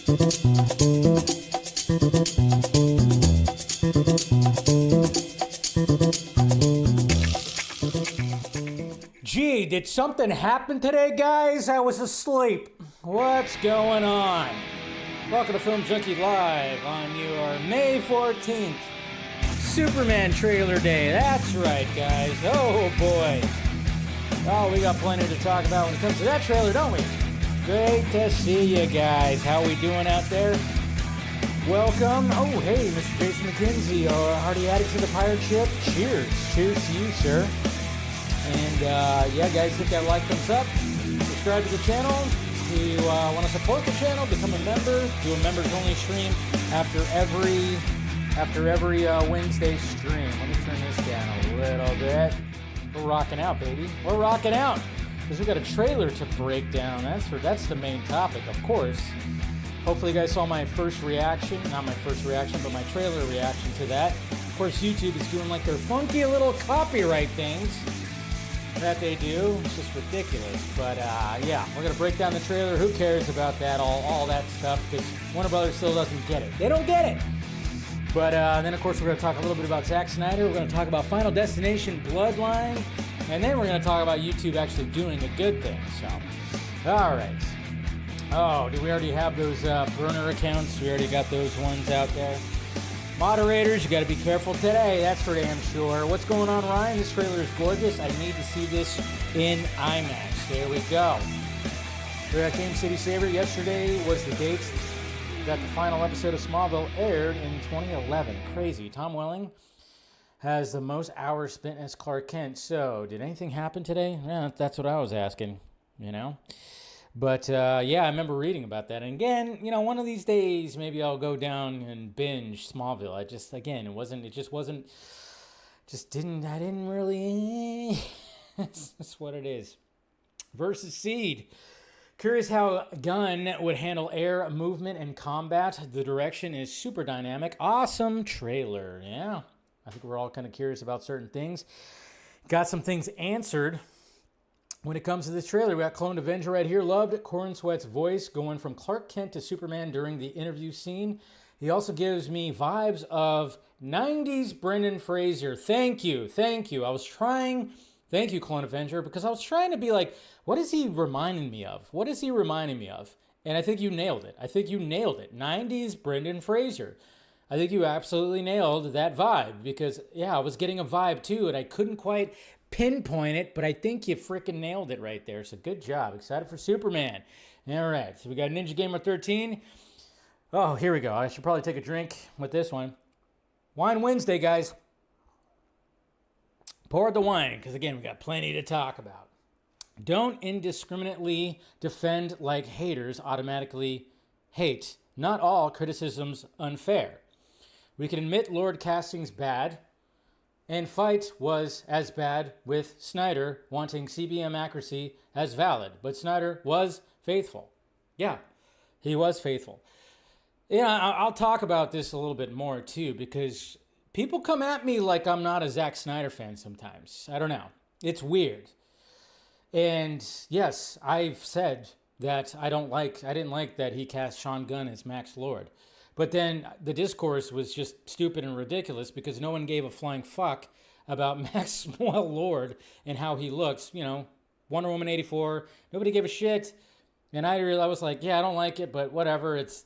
Gee, did something happen today, guys? I was asleep. What's going on? Welcome to Film Junkee Live on your May 14th. Superman trailer day. That's right, guys. Oh, boy. Oh, we got plenty to talk about when it comes to that trailer, don't we? Great to see you guys. How we doing out there? Welcome. Oh, hey, Mr. Jason McKenzie. Already added to the pirate ship. Cheers. Cheers to you, sir. And, yeah, guys, hit that like, thumbs up. Subscribe to the channel. If you want to support the channel, become a member. Do a members-only stream after every Wednesday stream. Let me turn this down a little bit. We're rocking out, baby. We're rocking out. Because we've got a trailer to break down. That's the main topic, of course. Hopefully you guys saw my first reaction. Not my first reaction, but my trailer reaction to that. Of course, YouTube is doing like their funky little copyright things that they do. It's just ridiculous. But yeah, we're going to break down the trailer. Who cares about that, all that stuff? Because Warner Brothers still doesn't get it. They don't get it. But then, of course, we're going to talk a little bit about Zack Snyder. We're going to talk about Final Destination Bloodlines. And then we're going to talk about YouTube actually doing a good thing. So, all right. Oh, do we already have those burner accounts? We already got those ones out there. Moderators, you got to be careful today. That's for damn sure. What's going on, Ryan? This trailer is gorgeous. I need to see this in IMAX. There we go. We're at Game City Saver. Yesterday was the date that the final episode of Smallville aired in 2011. Crazy. Tom Welling has the most hours spent as Clark Kent. So, did anything happen today? Yeah, that's what I was asking, you know? But, yeah, I remember reading about that. And again, you know, one of these days, maybe I'll go down and binge Smallville. I didn't really, that's what it is. Versus Seed. Curious how Gunn would handle air movement and combat. The direction is super dynamic. Awesome trailer. Yeah, I think we're all kind of curious about certain things. Got some things answered. When it comes to this trailer, we got Clone Avenger right here. Loved Corn Sweat's voice going from Clark Kent to Superman during the interview scene. He also gives me vibes of 90s Brendan Fraser. Thank you. Thank you, Clone Avenger, because I was trying to be like, what is he reminding me of? What is he reminding me of? And I think you nailed it. 90s Brendan Fraser. I think you absolutely nailed that vibe because, yeah, I was getting a vibe too, and I couldn't quite pinpoint it, but I think you freaking nailed it right there. So good job. Excited for Superman. All right. So we got Ninja Gamer 13. Oh, here we go. I should probably take a drink with this one. Wine Wednesday, guys. Pour the wine, because again, we got plenty to talk about. Don't indiscriminately defend like haters automatically hate. Not all criticism's unfair. We can admit Lord casting's bad, and fight was as bad with Snyder wanting CBM accuracy as valid. But Snyder was faithful. Yeah, he was faithful. Yeah, I'll talk about this a little bit more too, because people come at me like I'm not a Zack Snyder fan sometimes. I don't know. It's weird. And yes, I've said that I didn't like that he cast Sean Gunn as Max Lord. But then the discourse was just stupid and ridiculous because no one gave a flying fuck about Max Lord and how he looks. You know, Wonder Woman 84, nobody gave a shit. And I was like, yeah, I don't like it, but whatever. It's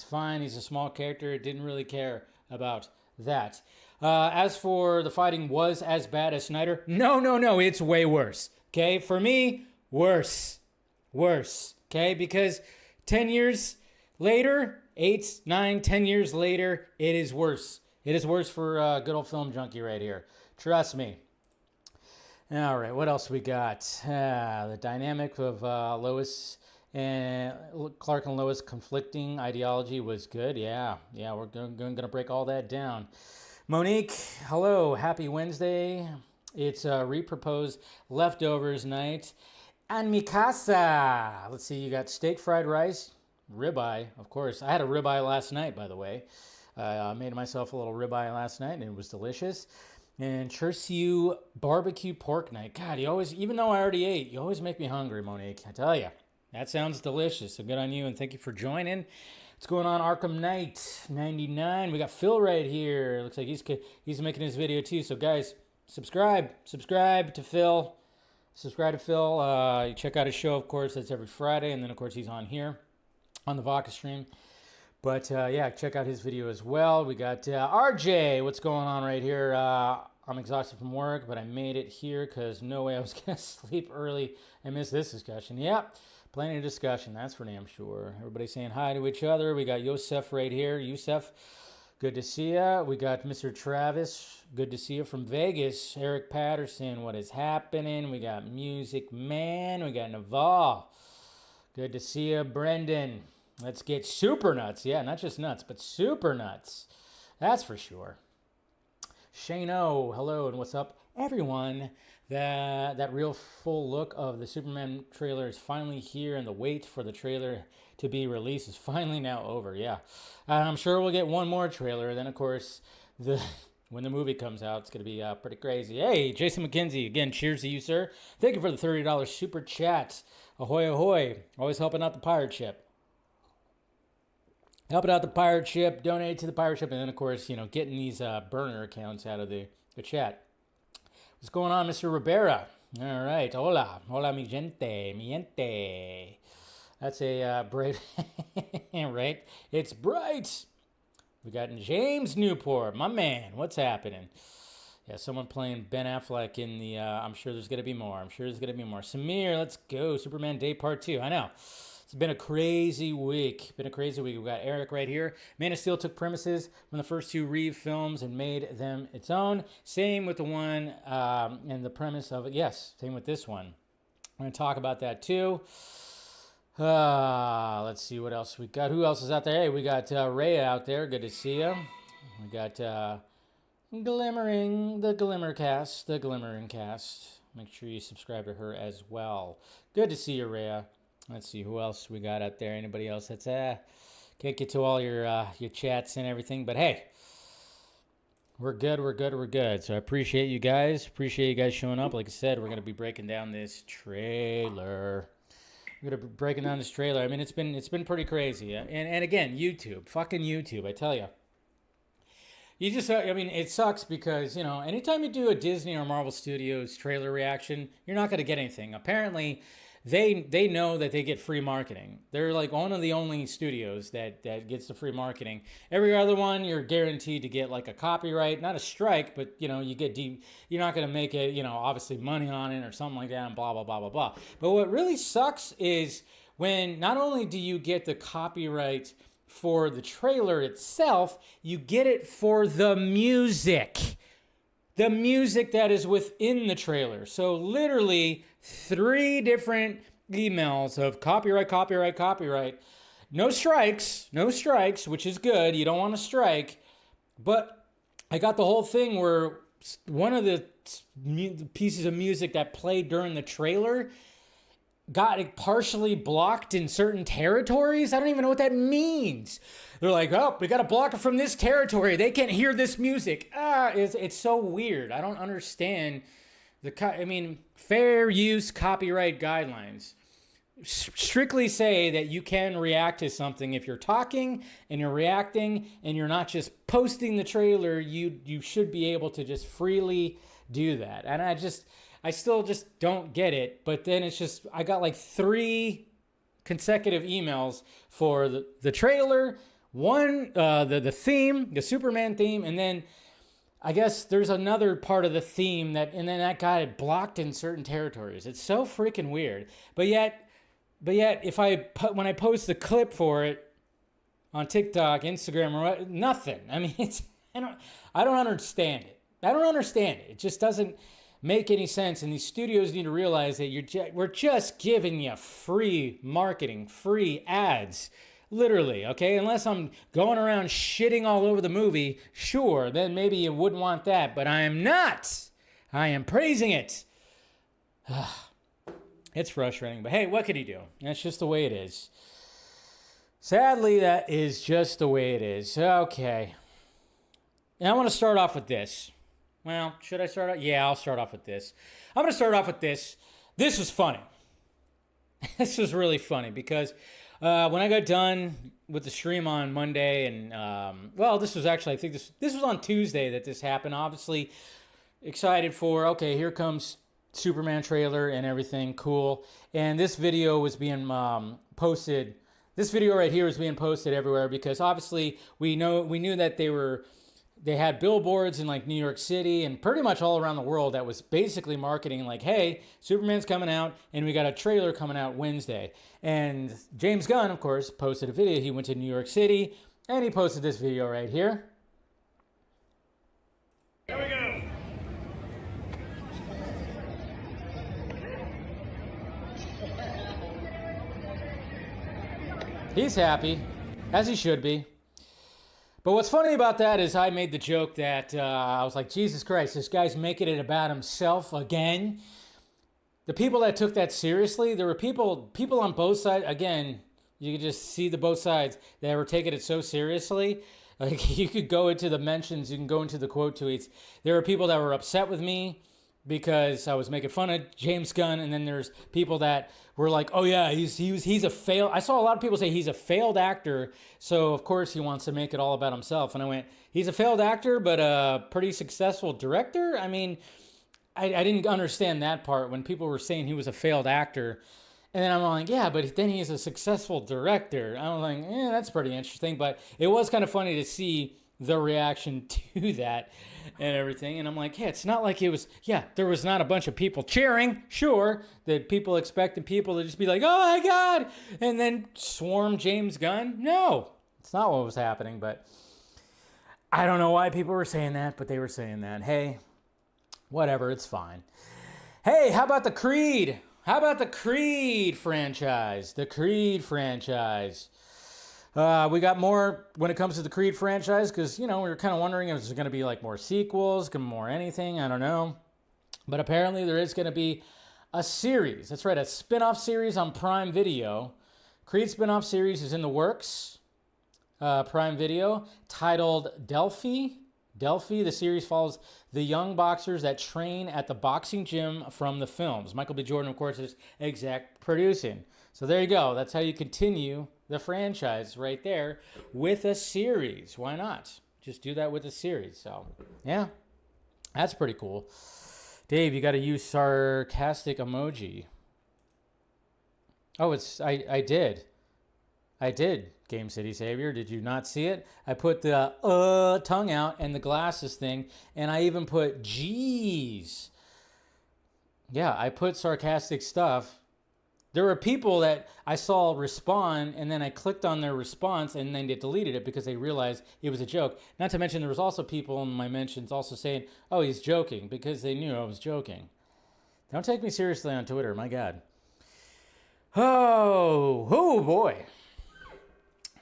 fine. He's a small character. Didn't really care about that. As for the fighting was as bad as Snyder, no, it's way worse. Okay, for me, worse. Okay, because 10 years later, 8, 9, 10 years later, it is worse. It is worse for good old Film Junkee right here. Trust me. All right, what else we got? The dynamic of Lois and Clark and Lois conflicting ideology was good. Yeah, we're going to break all that down. Monique, hello, happy Wednesday. It's reproposed leftovers night. And Mikasa, let's see, you got steak, fried rice, ribeye, of course. I had a ribeye last night, by the way. I made myself a little ribeye last night, and it was delicious. And chursiu barbecue pork night. God, you always, even though I already ate, you always make me hungry, Monique. I tell you, that sounds delicious. So good on you, and thank you for joining. What's going on, Arkham Knight 99? We got Phil right here. Looks like he's making his video too. So guys, subscribe to Phil. Subscribe to Phil. Check out his show, of course. That's every Friday, and then of course he's on here on the Vodka stream. But yeah, check out his video as well. We got RJ. What's going on right here? I'm exhausted from work, but I made it here because no way I was gonna sleep early and miss this discussion. Yep. Plenty of discussion, that's for damn sure. Everybody saying hi to each other. We got Yosef right here. Yosef, good to see ya. We got Mr. Travis, good to see you from Vegas. Eric Patterson, what is happening? We got Music Man. We got Naval. Good to see you, Brendan. Let's get super nuts. Yeah, not just nuts, but super nuts. That's for sure. Shane O, hello, and what's up, everyone? That real full look of the Superman trailer is finally here, and the wait for the trailer to be released is finally now over. Yeah, I'm sure we'll get one more trailer. Then, of course, when the movie comes out, it's going to be pretty crazy. Hey, Jason McKenzie, again, cheers to you, sir. Thank you for the $30 super chat. Ahoy, ahoy. Always helping out the pirate ship. Helping out the pirate ship, donate to the pirate ship, and then, of course, you know, getting these burner accounts out of the chat. What's going on, Mr. Rivera? All right. Hola. Hola, mi gente. Mi gente. That's a bright, right? It's bright. We got James Newport. My man. What's happening? Yeah, someone playing Ben Affleck in the, I'm sure there's going to be more. Samir, let's go. Superman Day Part 2. I know. It's been a crazy week. We got Eric right here. Man of Steel took premises from the first two Reeve films and made them its own. Same with the one and the premise of it. Yes, same with this one. I'm going to talk about that too. Let's see what else we got. Who else is out there? Hey, we got Rhea out there. Good to see you. We got the Glimmering Cast. Make sure you subscribe to her as well. Good to see you, Rhea. Let's see who else we got out there. Anybody else that's can't get to all your chats and everything, but hey, we're good. So I appreciate you guys. Showing up. Like I said, we're gonna be breaking down this trailer. I mean, it's been pretty crazy. And again, fucking YouTube. I tell you. You just, I mean, it sucks because, you know, anytime you do a Disney or Marvel Studios trailer reaction, you're not gonna get anything. Apparently, they know that they get free marketing. They're like one of the only studios that gets the free marketing. Every other one, you're guaranteed to get like a copyright, not a strike, but you know, you're not going to make it, you know, obviously money on it or something like that and blah, blah, blah, blah, blah. But what really sucks is when not only do you get the copyright for the trailer itself, you get it for the music. The music that is within the trailer. So literally 3 different emails of copyright. No strikes, which is good. You don't want to strike. But I got the whole thing where one of the pieces of music that played during the trailer got it partially blocked in certain territories. I don't even know what that means. They're like, oh, we got to block it from this territory. They can't hear this music. It's so weird. I don't understand fair use copyright guidelines strictly say that you can react to something if you're talking and you're reacting and you're not just posting the trailer. You should be able to just freely do that. And I still just don't get it. But then it's just, I got like 3 consecutive emails for the trailer, one, the theme, the Superman theme, and then I guess there's another part of the theme and then that got it blocked in certain territories. It's so freaking weird. But yet when I post the clip for it on TikTok, Instagram, or what, nothing. I mean, I don't understand it. It just doesn't make any sense. And these studios need to realize that we're just giving you free marketing, free ads. Literally, okay? Unless I'm going around shitting all over the movie, sure, then maybe you wouldn't want that. But I am not. I am praising it. It's frustrating. But hey, what can you do? That's just the way it is. Sadly, that is just the way it is. Okay. And I want to start off with this. Well, should I start off? Yeah, I'll start off with this. I'm going to start off with this. This was funny. This was really funny because When I got done with the stream on Monday, and well, this was actually, I think this was on Tuesday that this happened. Obviously, excited for, okay, here comes Superman trailer and everything, cool. And this video was being posted. This video right here is being posted everywhere because obviously we knew that they had billboards in like New York City and pretty much all around the world that was basically marketing like, hey, Superman's coming out and we got a trailer coming out Wednesday. And James Gunn, of course, posted a video. He went to New York City and he posted this video right here. Here we go. He's happy, as he should be. But what's funny about that is I made the joke that I was like, Jesus Christ, this guy's making it about himself again. The people that took that seriously, there were people on both sides. Again, you could just see the both sides that were taking it so seriously. Like, you could go into the mentions, you can go into the quote tweets. There were people that were upset with me because I was making fun of James Gunn, and then there's people that were like, oh yeah, he's a failed. I saw a lot of people say he's a failed actor, so of course he wants to make it all about himself. And I went, he's a failed actor, but a pretty successful director? I mean, I didn't understand that part when people were saying he was a failed actor. And then I'm like, yeah, but then he's a successful director. I'm like, that's pretty interesting. But it was kind of funny to see the reaction to that and everything. And I'm like, yeah, it's not like it was, there was not a bunch of people cheering, sure, that people expected people to just be like, oh my God, and then swarm James Gunn. No, it's not what was happening. But I don't know why people were saying that, but they were saying that. Hey, whatever, it's fine. Hey, how about the Creed? How about the Creed franchise? The Creed franchise. We got more when it comes to the Creed franchise because, we were kind of wondering if there's going to be like more sequels, more anything. I don't know. But apparently there is going to be a series. That's right, a spin-off series on Prime Video. Creed spin-off series is in the works. Prime Video, titled Delphi. Delphi, the series follows the young boxers that train at the boxing gym from the films. Michael B. Jordan, of course, is exec producing. So there you go. That's how you continue the franchise right there with a series. Why not? Just do that with a series. So, yeah, that's pretty cool. Dave, you got to use sarcastic emoji. Oh, I did. I did, Game City Savior. Did you not see it? I put the tongue out and the glasses thing, and I even put G's. Yeah, I put sarcastic stuff. There were people that I saw respond, and then I clicked on their response, and then they deleted it because they realized it was a joke. Not to mention there was also people in my mentions also saying, oh, he's joking, because they knew I was joking. Don't take me seriously on Twitter, my God. Oh boy.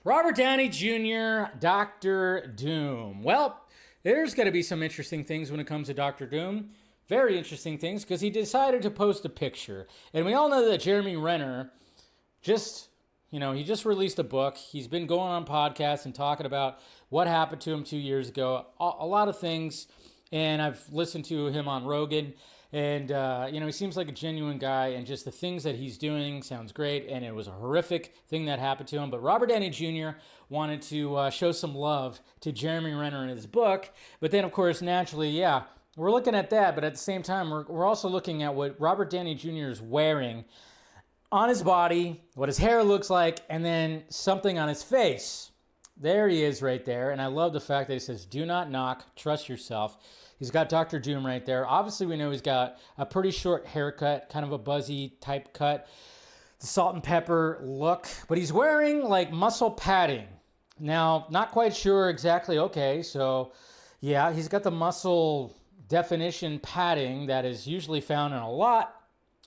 Robert Downey Jr., Dr. Doom. Well, there's going to be some interesting things when it comes to Dr. Doom. Very interesting things, because he decided to post a picture. And we all know that Jeremy Renner he just released a book. He's been going on podcasts and talking about what happened to him 2 years ago. A lot of things. And I've listened to him on Rogan. And, he seems like a genuine guy, and just the things that he's doing sounds great. And it was a horrific thing that happened to him. But Robert Downey Jr. wanted to show some love to Jeremy Renner in his book. But then, of course, naturally, we're looking at that. But at the same time, we're also looking at what Robert Downey Jr. is wearing on his body, what his hair looks like, and then something on his face. There he is right there. And I love the fact that he says, do not knock, trust yourself. He's got Dr. Doom right there. Obviously, we know he's got a pretty short haircut, kind of a buzzy type cut, the salt and pepper look. But he's wearing like muscle padding. Now, not quite sure exactly. Okay, so yeah, he's got the muscle definition padding that is usually found in a lot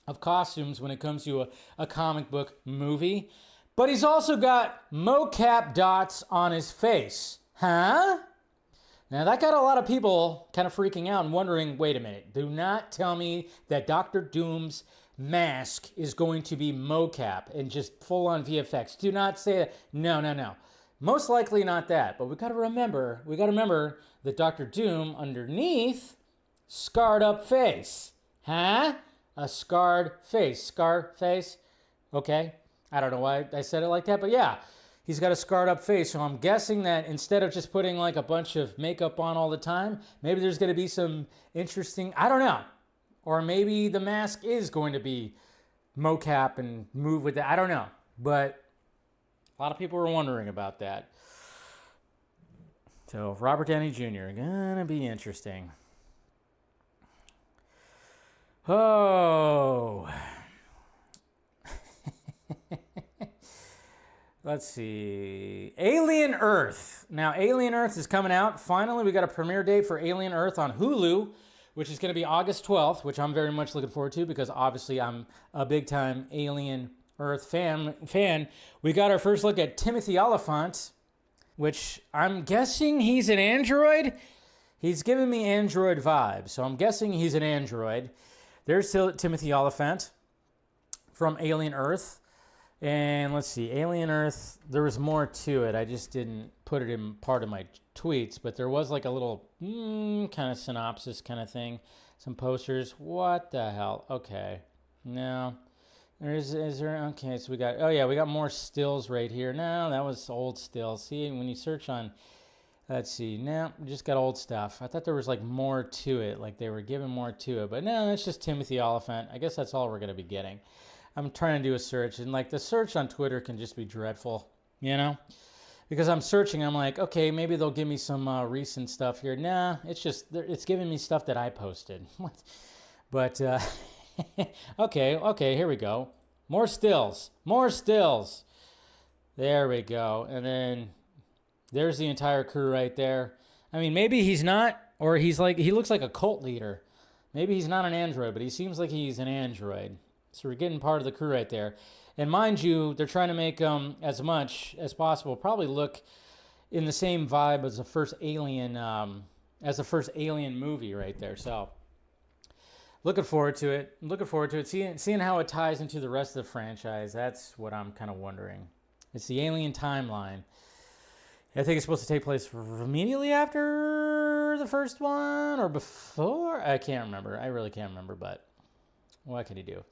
of costumes when it comes to a comic book movie. But he's also got mocap dots on his face. Huh? Now, that got a lot of people kind of freaking out and wondering, wait a minute, do not tell me that Dr. Doom's mask is going to be mocap and just full-on VFX. Do not say that. No. Most likely not that. But we got to remember that Dr. Doom underneath, scarred up face. Huh? A scarred face. Scar face? Okay. I don't know why I said it like that, but yeah, he's got a scarred up face. So I'm guessing that instead of just putting like a bunch of makeup on all the time, maybe there's going to be some interesting, I don't know. Or maybe the mask is going to be mocap and move with that. I don't know. But a lot of people were wondering about that. So Robert Downey Jr., gonna be interesting. Oh. Let's see. Alien Earth. Now, Alien Earth is coming out. Finally, we got a premiere date for Alien Earth on Hulu, which is going to be August 12th, which I'm very much looking forward to because obviously I'm a big-time Alien Earth fan. We got our first look at Timothy Olyphant, which I'm guessing he's an android. He's giving me android vibes, so I'm guessing he's an android. There's Timothy Olyphant from Alien Earth. And let's see, Alien Earth, there was more to it. I just didn't put it in part of my tweets, but there was like a little kind of synopsis kind of thing. Some posters. What the hell? Okay. No. Is there? Okay, so we got more stills right here. No, that was old stills. See, when you search on, let's see, no, we just got old stuff. I thought there was like more to it, like they were giving more to it, but no, that's just Timothy Olyphant. I guess that's all we're going to be getting. I'm trying to do a search, and like the search on Twitter can just be dreadful, you know? Because I'm searching, I'm like, okay, maybe they'll give me some recent stuff here. Nah, it's giving me stuff that I posted. But, okay, here we go. More stills. There we go. And then there's the entire crew right there. I mean, maybe he's not, or he looks like a cult leader. Maybe he's not an android, but he seems like he's an android. So we're getting part of the crew right there. And mind you, they're trying to make as much as possible probably look in the same vibe as the first Alien movie right there. So looking forward to it. Seeing how it ties into the rest of the franchise. That's what I'm kind of wondering. It's the Alien timeline. I think it's supposed to take place immediately after the first one or before. I can't remember. I really can't remember, but what can you do?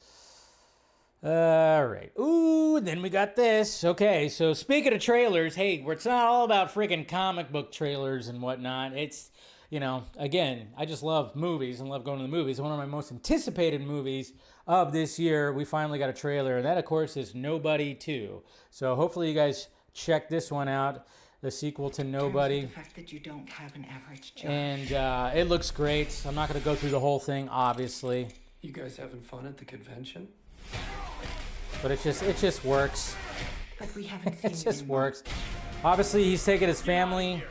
All right. Ooh, then we got this. Okay, so speaking of trailers, hey, it's not all about freaking comic book trailers and whatnot. It's, again, I just love movies and love going to the movies. One of my most anticipated movies of this year, we finally got a trailer, and that, of course, is Nobody 2. So hopefully you guys check this one out, the sequel to Nobody. The fact that you don't have an average job. And it looks great. I'm not going to go through the whole thing, obviously. You guys having fun at the convention? But it just works. But we haven't seen It just works. Obviously, he's taking his family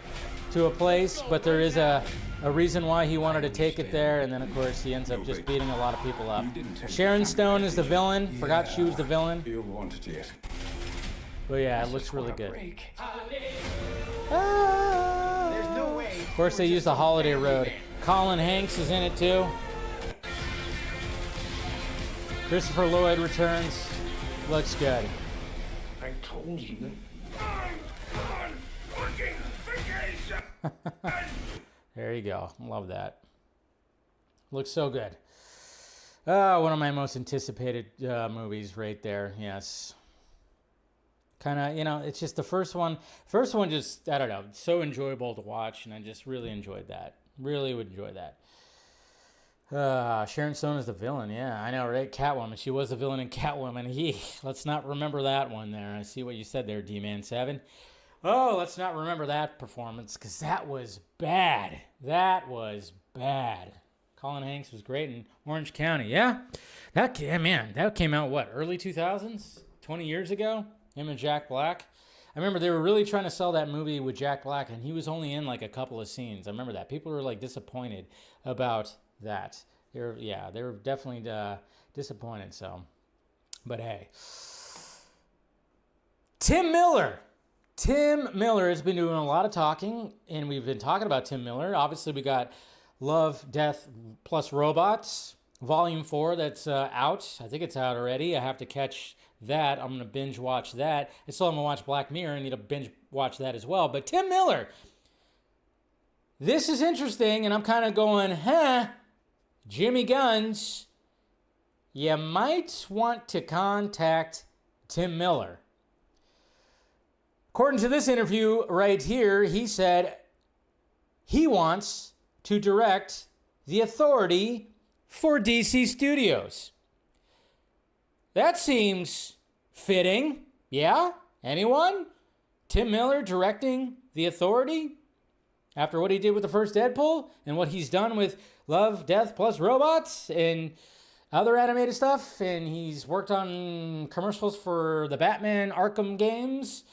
to a place, but there is a reason why he wanted to take it there, and then, of course, he ends up just beating a lot of people up. Sharon Stone is the villain. Forgot she was the villain. But yeah, it looks really good. Of course, they use the Holiday Road. Colin Hanks is in it, too. Christopher Lloyd returns. Looks good. I told you. There you go. Love that. Looks so good. One of my most anticipated movies right there. Yes. Kind of, it's just the first one. First one just, I don't know, so enjoyable to watch, and I just really enjoyed that. Really would enjoy that. Sharon Stone is the villain. Yeah, I know, right? Catwoman. She was the villain in Catwoman. Let's not remember that one there. I see what you said there, D-Man 7. Oh, let's not remember that performance because that was bad. That was bad. Colin Hanks was great in Orange County. Yeah, that came out, what, early 2000s? 20 years ago? Him and Jack Black. I remember they were really trying to sell that movie with Jack Black, and he was only in like a couple of scenes. I remember that. People were like disappointed about that. They were definitely disappointed. So, but hey, Tim Miller has been doing a lot of talking, and we've been talking about Tim Miller. Obviously, we got Love, Death plus Robots Volume 4 that's out. I think it's out already. I have to catch that. I'm gonna binge watch that. I still haven't watched Black Mirror. I need to binge watch that as well. But Tim Miller, this is interesting, and I'm kind of going, Jimmy Guns, you might want to contact Tim Miller. According to this interview right here, he said he wants to direct The Authority for DC Studios. That seems fitting. Yeah? Anyone? Tim Miller directing The Authority? After what he did with the first Deadpool and what he's done with Love, Death Plus Robots and other animated stuff, and he's worked on commercials for the Batman Arkham games,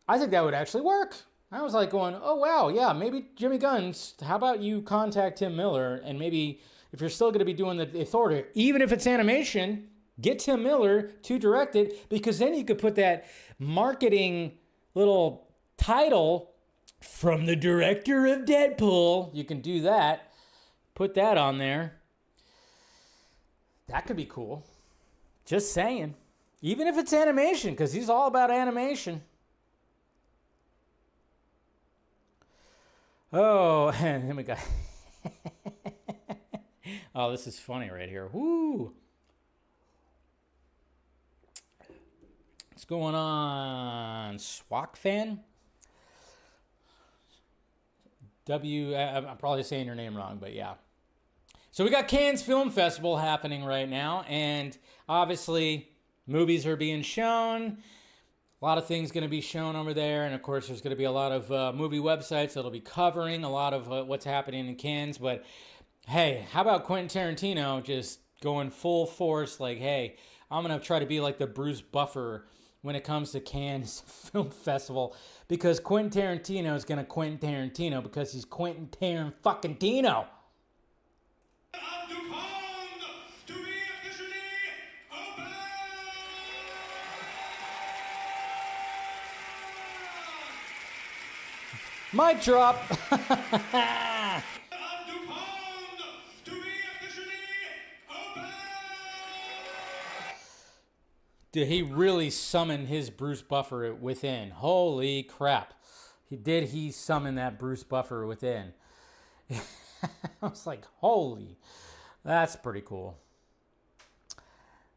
I think that would actually work. I was like going, oh wow, yeah, maybe Jimmy Gunn's, how about you contact Tim Miller, and maybe if you're still going to be doing the Authority, even if it's animation, get Tim Miller to direct it, because then you could put that marketing little title from the director of Deadpool. You can do that. Put that on there. That could be cool. Just saying. Even if it's animation, because he's all about animation. Oh, and then we got... oh, this is funny right here. Woo! What's going on? Swak fan? I'm probably saying your name wrong, but yeah. So we got Cannes Film Festival happening right now, and obviously movies are being shown. A lot of things going to be shown over there, and of course there's going to be a lot of movie websites that'll be covering a lot of what's happening in Cannes. But hey, how about Quentin Tarantino just going full force like, hey, I'm going to try to be like the Bruce Buffer when it comes to Cannes Film Festival, because Quentin Tarantino is going to Quentin Tarantino because he's Quentin Tarantino. Mic drop. Did he really summon his Bruce Buffer within? Holy crap. He summon that Bruce Buffer within? I was like, holy. That's pretty cool.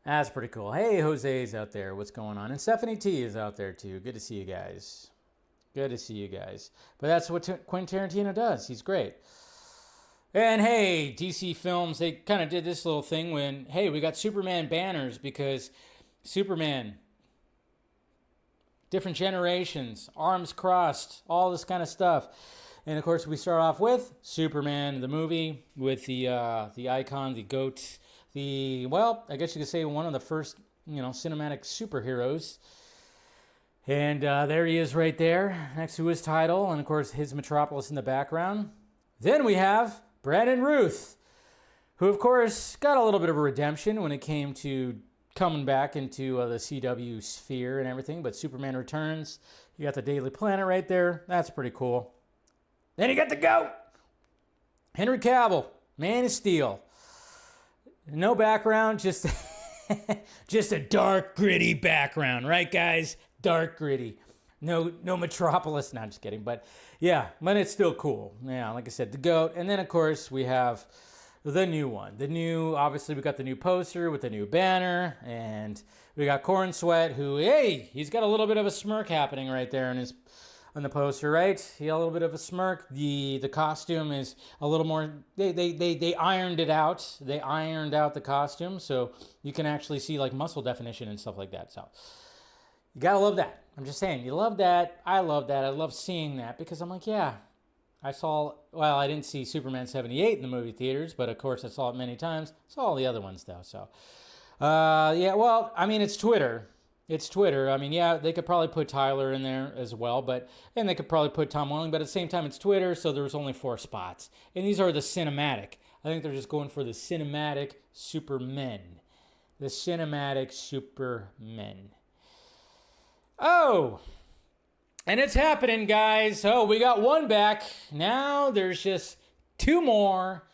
That's pretty cool. Hey, Jose's out there. What's going on? And Stephanie T is out there too. Good to see you guys. Good to see you guys. But that's what Quentin Tarantino does. He's great. And hey, DC Films, they kind of did this little thing when, hey, we got Superman banners because Superman, different generations, arms crossed, all this kind of stuff. And of course, we start off with Superman, the movie, with the icon, the GOAT, I guess you could say one of the first, cinematic superheroes. And there he is right there, next to his title, and of course his Metropolis in the background. Then we have Brandon Routh, who of course got a little bit of a redemption when it came to coming back into the CW sphere and everything, but Superman Returns, you got the Daily Planet right there, that's pretty cool. Then you got the GOAT, Henry Cavill, Man of Steel. No background, just just a dark, gritty background, right guys? Dark, gritty. No Metropolis. No, I'm just kidding. But yeah, but it's still cool. Yeah, like I said, the GOAT. And then, of course, we have the new one. Obviously, we got the new poster with the new banner. And we got Corn Sweat, who, hey, he's got a little bit of a smirk happening right there on the poster, right? He got a little bit of a smirk. The costume is a little more, they ironed it out. They ironed out the costume. So you can actually see like muscle definition and stuff like that. So you gotta love that. I'm just saying, you love that. I love that. I love seeing that because I'm like, yeah, I didn't see Superman 78 in the movie theaters, but of course I saw it many times. Saw all the other ones though, so. Yeah, well, I mean, it's Twitter. It's Twitter. I mean, yeah, they could probably put Tyler in there as well, and they could probably put Tom Welling, but at the same time, it's Twitter, so there was only 4 spots. And these are the cinematic. I think they're just going for the cinematic Supermen. The cinematic Supermen. Oh, and it's happening, guys. Oh, we got one back. Now there's just 2 more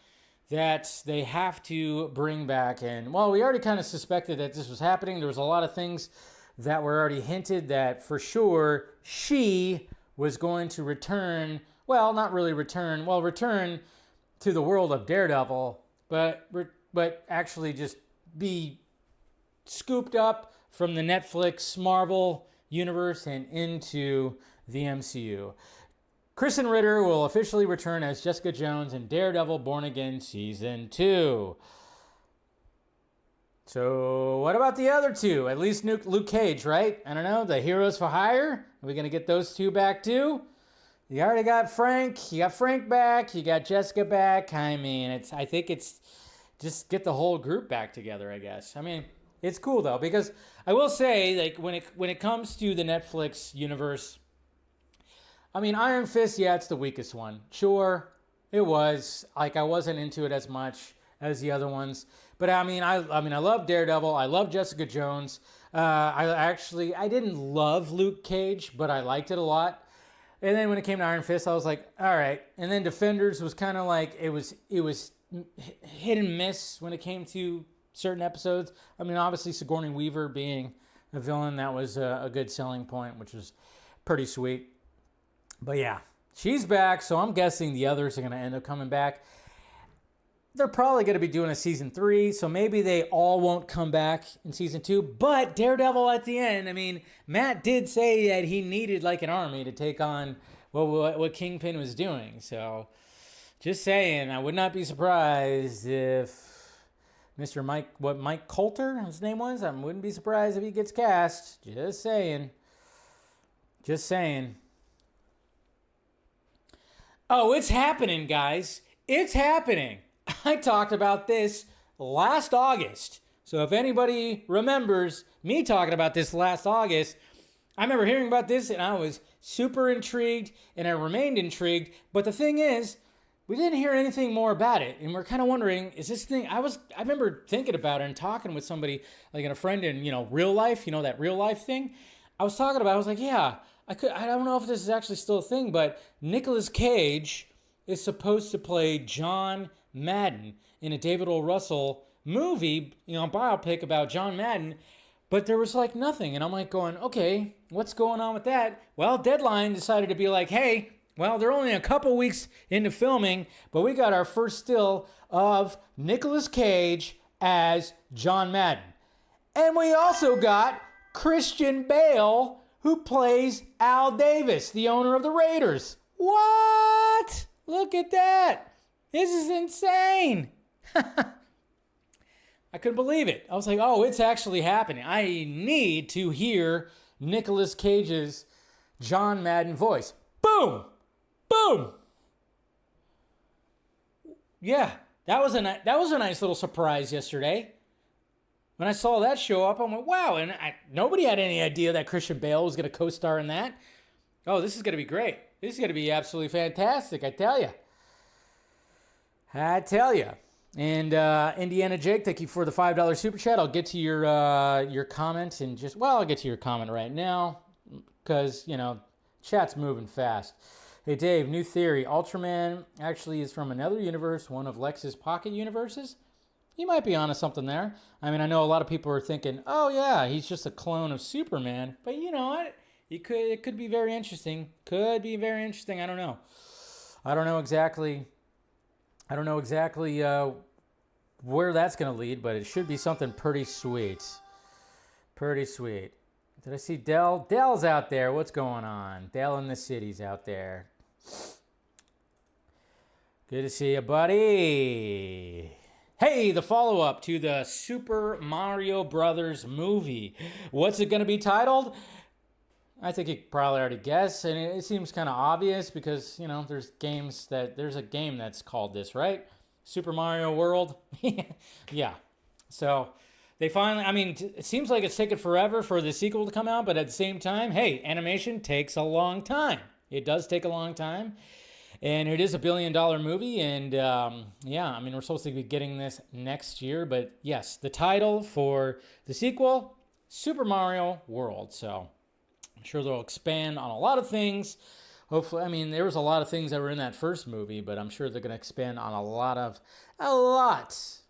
that they have to bring back. And, well, we already kind of suspected that this was happening. There was a lot of things that were already hinted that for sure she was going to return. Well, not really return. Well, return to the world of Daredevil, but actually just be scooped up from the Netflix Marvel universe and into the MCU. Krysten Ritter will officially return as Jessica Jones in Daredevil Born Again Season 2. So what about the other two? At least Luke Cage, right? I don't know, the Heroes for Hire? Are we going to get those two back too? You already got Frank. You got Frank back. You got Jessica back. I mean, I think it's just get the whole group back together, I guess. I mean, it's cool though, because I will say, like, when it comes to the Netflix universe, I mean, Iron Fist, yeah, it's the weakest one. Sure, it was. Like, I wasn't into it as much as the other ones. But I mean, I love Daredevil. I love Jessica Jones. I didn't love Luke Cage, but I liked it a lot. And then when it came to Iron Fist, I was like, all right. And then Defenders was kind of like, it was hit and miss when it came to certain episodes. I mean, obviously Sigourney Weaver being a villain, that was a good selling point, which was pretty sweet. But yeah, she's back, so I'm guessing the others are going to end up coming back. They're probably going to be doing a season 3, so maybe they all won't come back in season 2. But Daredevil at the end, I mean, Matt did say that he needed like an army to take on what Kingpin was doing. So just saying, I would not be surprised if Mr. Mike Coulter, his name was? I wouldn't be surprised if he gets cast. Just saying. Just saying. Oh, it's happening, guys. It's happening. I talked about this last August. So if anybody remembers me talking about this last August, I remember hearing about this and I was super intrigued and I remained intrigued. But the thing is, we didn't hear anything more about it. And we're kind of wondering, is this thing, I remember thinking about it and talking with somebody, like a friend in, real life, that real life thing. I was talking about, I was like, yeah, I don't know if this is actually still a thing, but Nicolas Cage is supposed to play John Madden in a David O. Russell movie, biopic about John Madden, but there was like nothing. And I'm like going, okay, what's going on with that? Well, Deadline decided to be like, hey, well, they're only a couple weeks into filming, but we got our first still of Nicolas Cage as John Madden. And we also got Christian Bale, who plays Al Davis, the owner of the Raiders. What? Look at that. This is insane. I couldn't believe it. I was like, oh, it's actually happening. I need to hear Nicolas Cage's John Madden voice. Boom. Boom. Yeah, that was a nice little surprise yesterday. When I saw that show up, I went, wow. And nobody had any idea that Christian Bale was going to co-star in that. Oh, this is going to be great. This is going to be absolutely fantastic, I tell you. And Indiana Jake, thank you for the $5 super chat. I'll get to your comment and I'll get to your comment right now because, chat's moving fast. Hey, Dave, new theory. Ultraman actually is from another universe, one of Lex's pocket universes. You might be onto something there. I mean, I know a lot of people are thinking, oh, yeah, he's just a clone of Superman. But you know what? It could be very interesting. Could be very interesting. I don't know. I don't know exactly where that's going to lead, but it should be something pretty sweet. Pretty sweet. Did I see Dell? Dell's out there. What's going on? Dell in the city's out there. Good to see you, buddy. Hey, the follow-up to the Super Mario Brothers movie. What's it going to be titled? I think you probably already guessed, and it seems kind of obvious because, there's a game that's called this, right? Super Mario World. Yeah. So they finally, it seems like it's taken forever for the sequel to come out, but at the same time, hey, animation takes a long time. It does take a long time. And it is a $1 billion movie, and we're supposed to be getting this next year. But yes, the title for the sequel, Super Mario World. So I'm sure they'll expand on a lot of things. Hopefully, there was a lot of things that were in that first movie, but I'm sure they're going to expand on a lot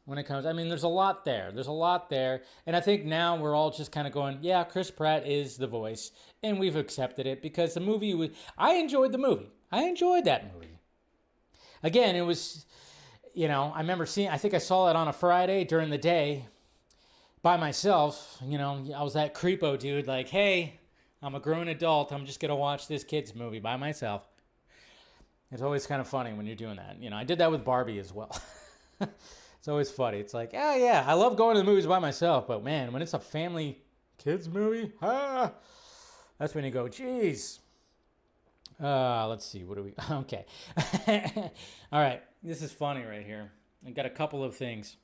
when it comes. There's a lot there. There's a lot there. And I think now we're all just kind of going, yeah, Chris Pratt is the voice. And we've accepted it because the movie, I enjoyed the movie. I enjoyed that movie. Again, it was, I remember I think I saw it on a Friday during the day. by myself. You know, I was that creepo dude, like, hey, I'm a grown adult. I'm just going to watch this kid's movie by myself. It's always kind of funny when you're doing that. You know, I did that with Barbie as well. It's always funny. It's like, oh, yeah, I love going to the movies by myself. But, man, when it's a family kids movie, that's when you go, geez. Let's see. What do we... Okay. All right. This is funny right here. I got a couple of things.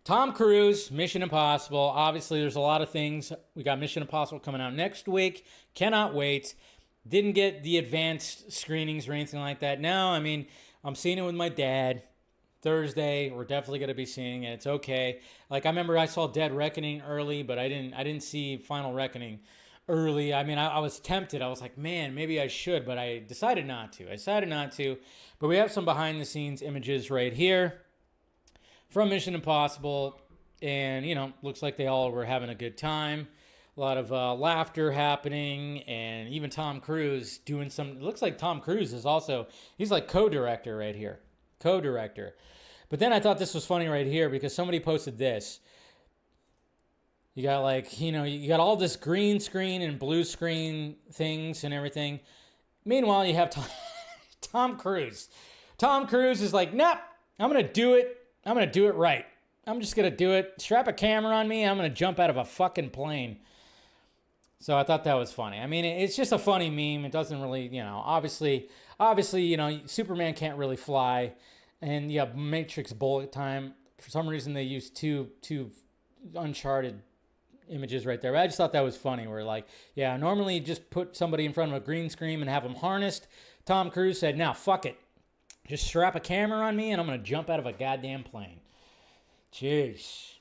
Tom Cruise, Mission Impossible. Obviously, there's a lot of things. We got Mission Impossible coming out next week. Cannot wait. Didn't get the advanced screenings or anything like that. No, I mean, I'm seeing it with my dad. Thursday, we're definitely going to be seeing it. It's okay. Like, I remember I saw Dead Reckoning early, but I didn't see Final Reckoning early. I mean, I was tempted. I was like, man, maybe I should, but I decided not to. But we have some behind-the-scenes images right here from Mission Impossible, and, you know, looks like they all were having a good time. A lot of laughter happening, and even Tom Cruise doing some... It looks like Tom Cruise is also... He's like co-director right here. Co-director. But then I thought this was funny right here because somebody posted this. You got, like, you know, you got all this green screen and blue screen things and everything. Meanwhile, you have Tom Cruise. Tom Cruise is like, nope, I'm going to do it. I'm going to do it right. I'm just going to do it. Strap a camera on me. I'm going to jump out of a fucking plane. So I thought that was funny. I mean, it's just a funny meme. It doesn't really, you know, obviously, you know, Superman can't really fly. And yeah, Matrix bullet time. For some reason, they used two Uncharted images right there. But I just thought that was funny. Where like, yeah, normally you just put somebody in front of a green screen and have them harnessed. Tom Cruise said, "Now, fuck it. Just strap a camera on me and I'm going to jump out of a goddamn plane." Jeez.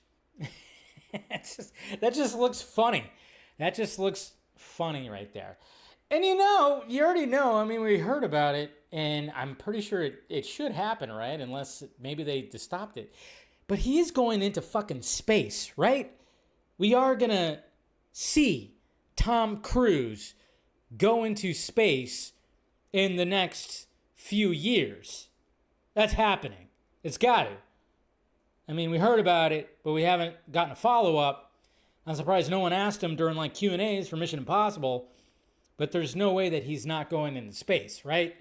That just looks funny. That just looks funny right there. And you know, you already know, I mean, we heard about it, and I'm pretty sure it should happen, right? Unless maybe they just stopped it. But he is going into fucking space, right? We are going to see Tom Cruise go into space in the next few years. That's happening. It's got to. I mean, we heard about it, but we haven't gotten a follow-up. I'm surprised no one asked him during like Q&As for Mission Impossible, but there's no way that he's not going into space, right?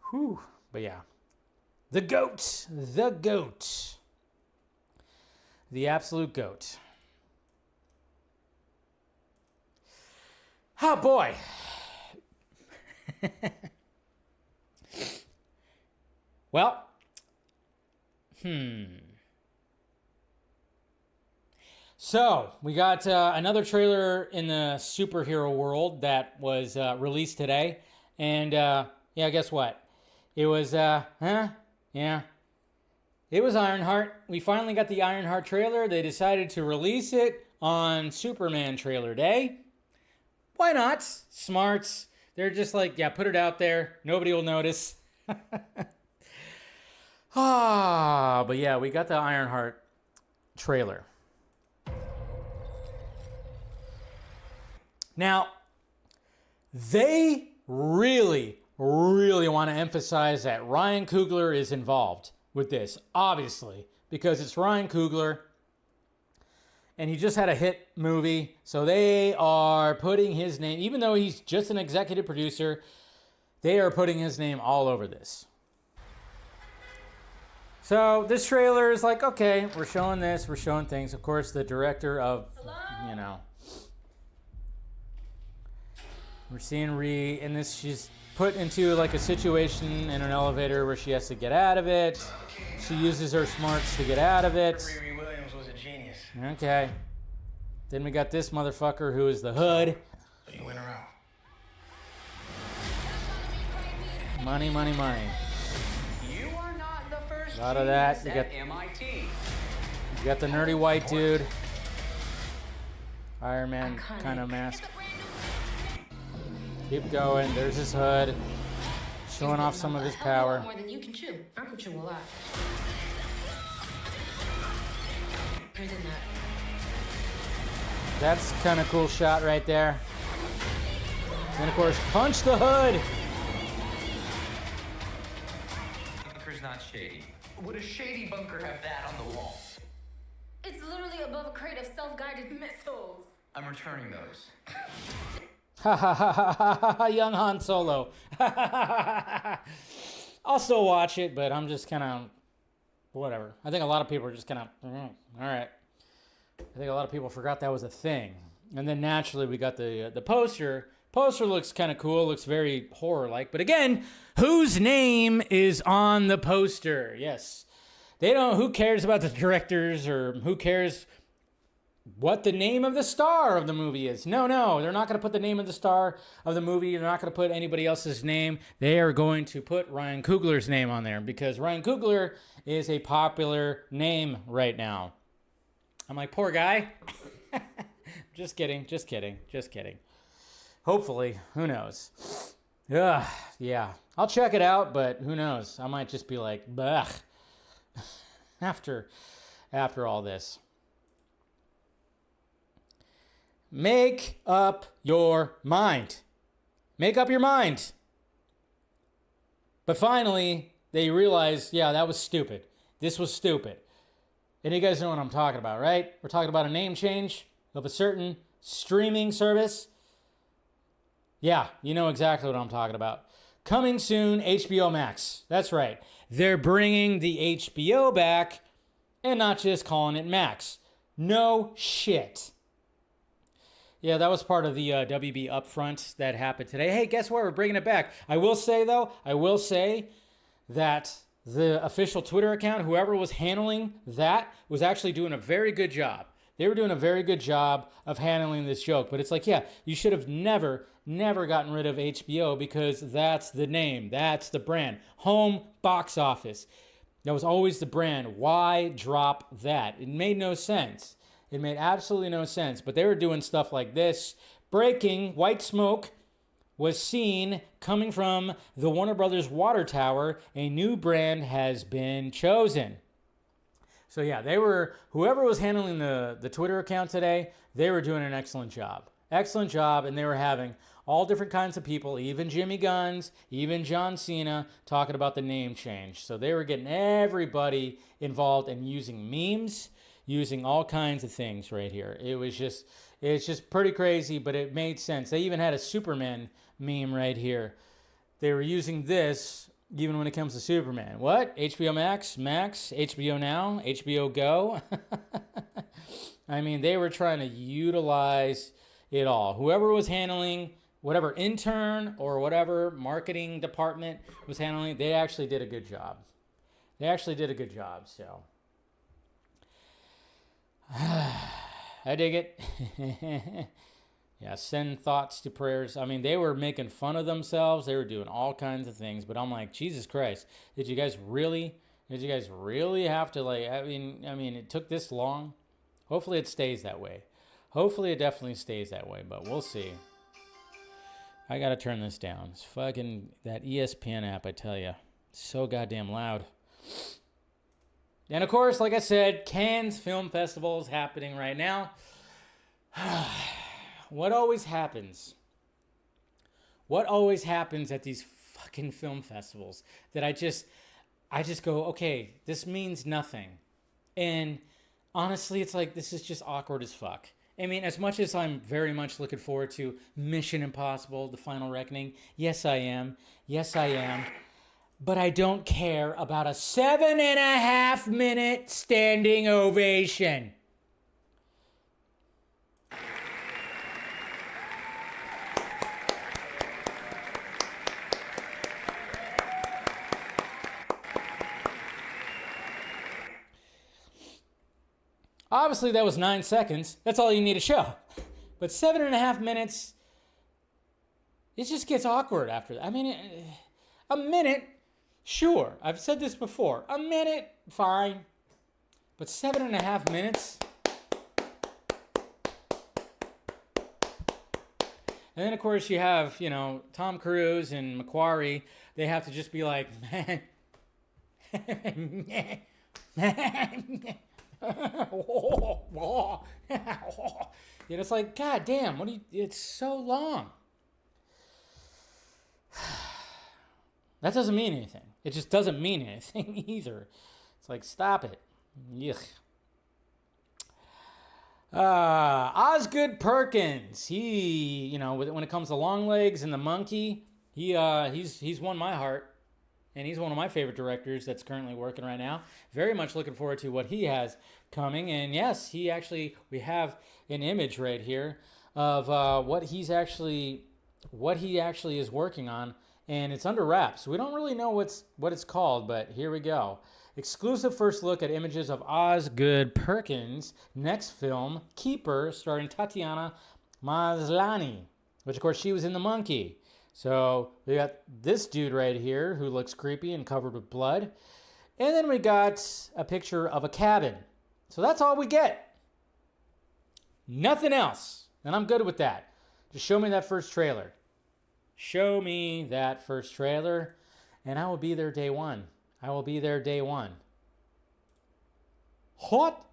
Whew. But yeah. The GOAT. The GOAT. The absolute GOAT. Oh, boy. Well. So, we got another trailer in the superhero world that was released today. And, yeah, guess what? It was, yeah. It was Ironheart. We finally got the Ironheart trailer. They decided to release it on Superman trailer day. Why not? Smarts. They're just like, yeah, put it out there. Nobody will notice. But yeah, we got the Ironheart trailer. Now, they really want to emphasize that Ryan Coogler is involved with this, obviously, because it's Ryan Coogler, and he just had a hit movie, so they are putting his name, even though he's just an executive producer, they are putting his name all over this. So this trailer is like, okay, we're showing this, we're showing things. Of course, the director of, you know, we're seeing Ree, and this, she's put into like a situation in an elevator where she has to get out of it. She uses her smarts to get out of it. Riri Williams was a genius. Okay. Then we got this motherfucker who is the Hood. So you went around. Money, money, money. You are not the first A lot of that. genius at MIT. You got the nerdy white dude. Iron Man kind of mask. Keep going. There's his Hood. Showing off some of his power. More than you can chew. I can chew a lot. More than that. That's kind of cool shot right there. And of course, punch the Hood. shady. Would a shady bunker have that on the wall? It's literally above a crate of self-guided missiles. I'm returning those. Ha ha ha ha ha ha, young Han Solo. I'll still watch it, but I'm just kind of, whatever. I think a lot of people are just kind of, all right. I think a lot of people forgot that was a thing. And then naturally we got the poster. Poster looks kind of cool, looks very horror-like. But again, whose name is on the poster? Yes. They don't, who cares about the directors or who cares what the name of the star of the movie is? No, they're not going to put the name of the star of the movie. They're not going to put anybody else's name. They are going to put Ryan Coogler's name on there because Ryan Coogler is a popular name right now. I'm like, poor guy. Just kidding. Hopefully, who knows? Ugh, yeah, I'll check it out, but who knows? I might just be like, blech, after all this. Make up your mind. Make up your mind. But finally, they realized, yeah, that was stupid. This was stupid. And you guys know what I'm talking about, right? We're talking about a name change of a certain streaming service. Yeah, you know exactly what I'm talking about. Coming soon, HBO Max. That's right. They're bringing the HBO back and not just calling it Max. No shit. Yeah, that was part of the WB upfront that happened today. Hey, guess what? We're bringing it back. I will say that the official Twitter account, whoever was handling that, was actually doing a very good job. They were doing a very good job of handling this joke. But it's like, yeah, you should have never gotten rid of HBO because that's the name. That's the brand. Home box office. That was always the brand. Why drop that? It made no sense. It made absolutely no sense. But they were doing stuff like this. Breaking, white smoke was seen coming from the Warner Brothers water tower. A new brand has been chosen. So yeah, whoever was handling the Twitter account today, they were doing an excellent job. Excellent job, and they were having all different kinds of people, even Jimmy Guns, even John Cena, talking about the name change. So they were getting everybody involved and using memes, using all kinds of things right here. It's just pretty crazy, but it made sense. They even had a Superman meme right here. They were using this even when it comes to Superman. What? HBO Max? HBO Now? HBO Go? I mean, they were trying to utilize it all. Whoever was handling, whatever intern or whatever marketing department was handling, they actually did a good job. So I dig it. Yeah, send thoughts to prayers. I mean, they were making fun of themselves. They were doing all kinds of things. But I'm like, Jesus Christ, did you guys really have to, like, I mean, it took this long? Hopefully it stays that way. Hopefully it definitely stays that way, but we'll see. I got to turn this down. It's fucking, that ESPN app, I tell you, so goddamn loud. And of course, like I said, Cannes Film Festival is happening right now. What always happens at these fucking film festivals that I just go, okay, this means nothing. And honestly, it's like, this is just awkward as fuck. I mean, as much as I'm very much looking forward to Mission Impossible, The Final Reckoning, yes, I am. But I don't care about a 7.5 minute standing ovation. Obviously, that was 9 seconds. That's all you need to show. But 7.5 minutes, it just gets awkward after that. I mean, a minute, sure. I've said this before. A minute, fine. But 7.5 minutes? And then, of course, you have, Tom Cruise and Macquarie. They have to just be like, it's like, God damn, it's so long. That doesn't mean anything. It just doesn't mean anything either. It's like, stop it. Yuck. Osgood Perkins. He, when it comes to long legs and the monkey, he's won my heart. And he's one of my favorite directors that's currently working right now. Very much looking forward to what he has coming. And yes, we have an image right here of what he actually is working on. And it's under wraps. We don't really know what it's called, but here we go. Exclusive first look at images of Osgood Perkins' next film, Keeper, starring Tatiana Maslany, which of course she was in The Monkey. So we got this dude right here who looks creepy and covered with blood. And then we got a picture of a cabin. So that's all we get. Nothing else. And I'm good with that. Just show me that first trailer. Show me that first trailer, and I will be there day one. I will be there day one. What?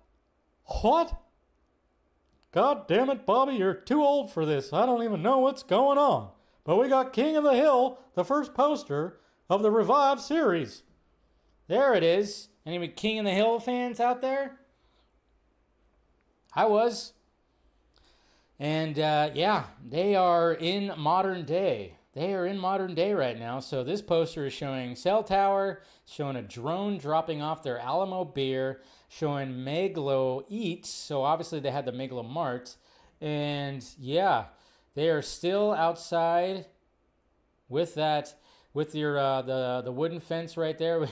God damn it, Bobby, you're too old for this. I don't even know what's going on. But we got King of the Hill, the first poster of the revived series. There it is. Any King of the Hill fans out there? I was. And yeah, they are in modern day. They are in modern day right now. So this poster is showing Cell Tower, showing a drone dropping off their Alamo beer, showing Megalo Eats. So obviously they had the Megalo Mart. And yeah, they are still outside with your the wooden fence right there.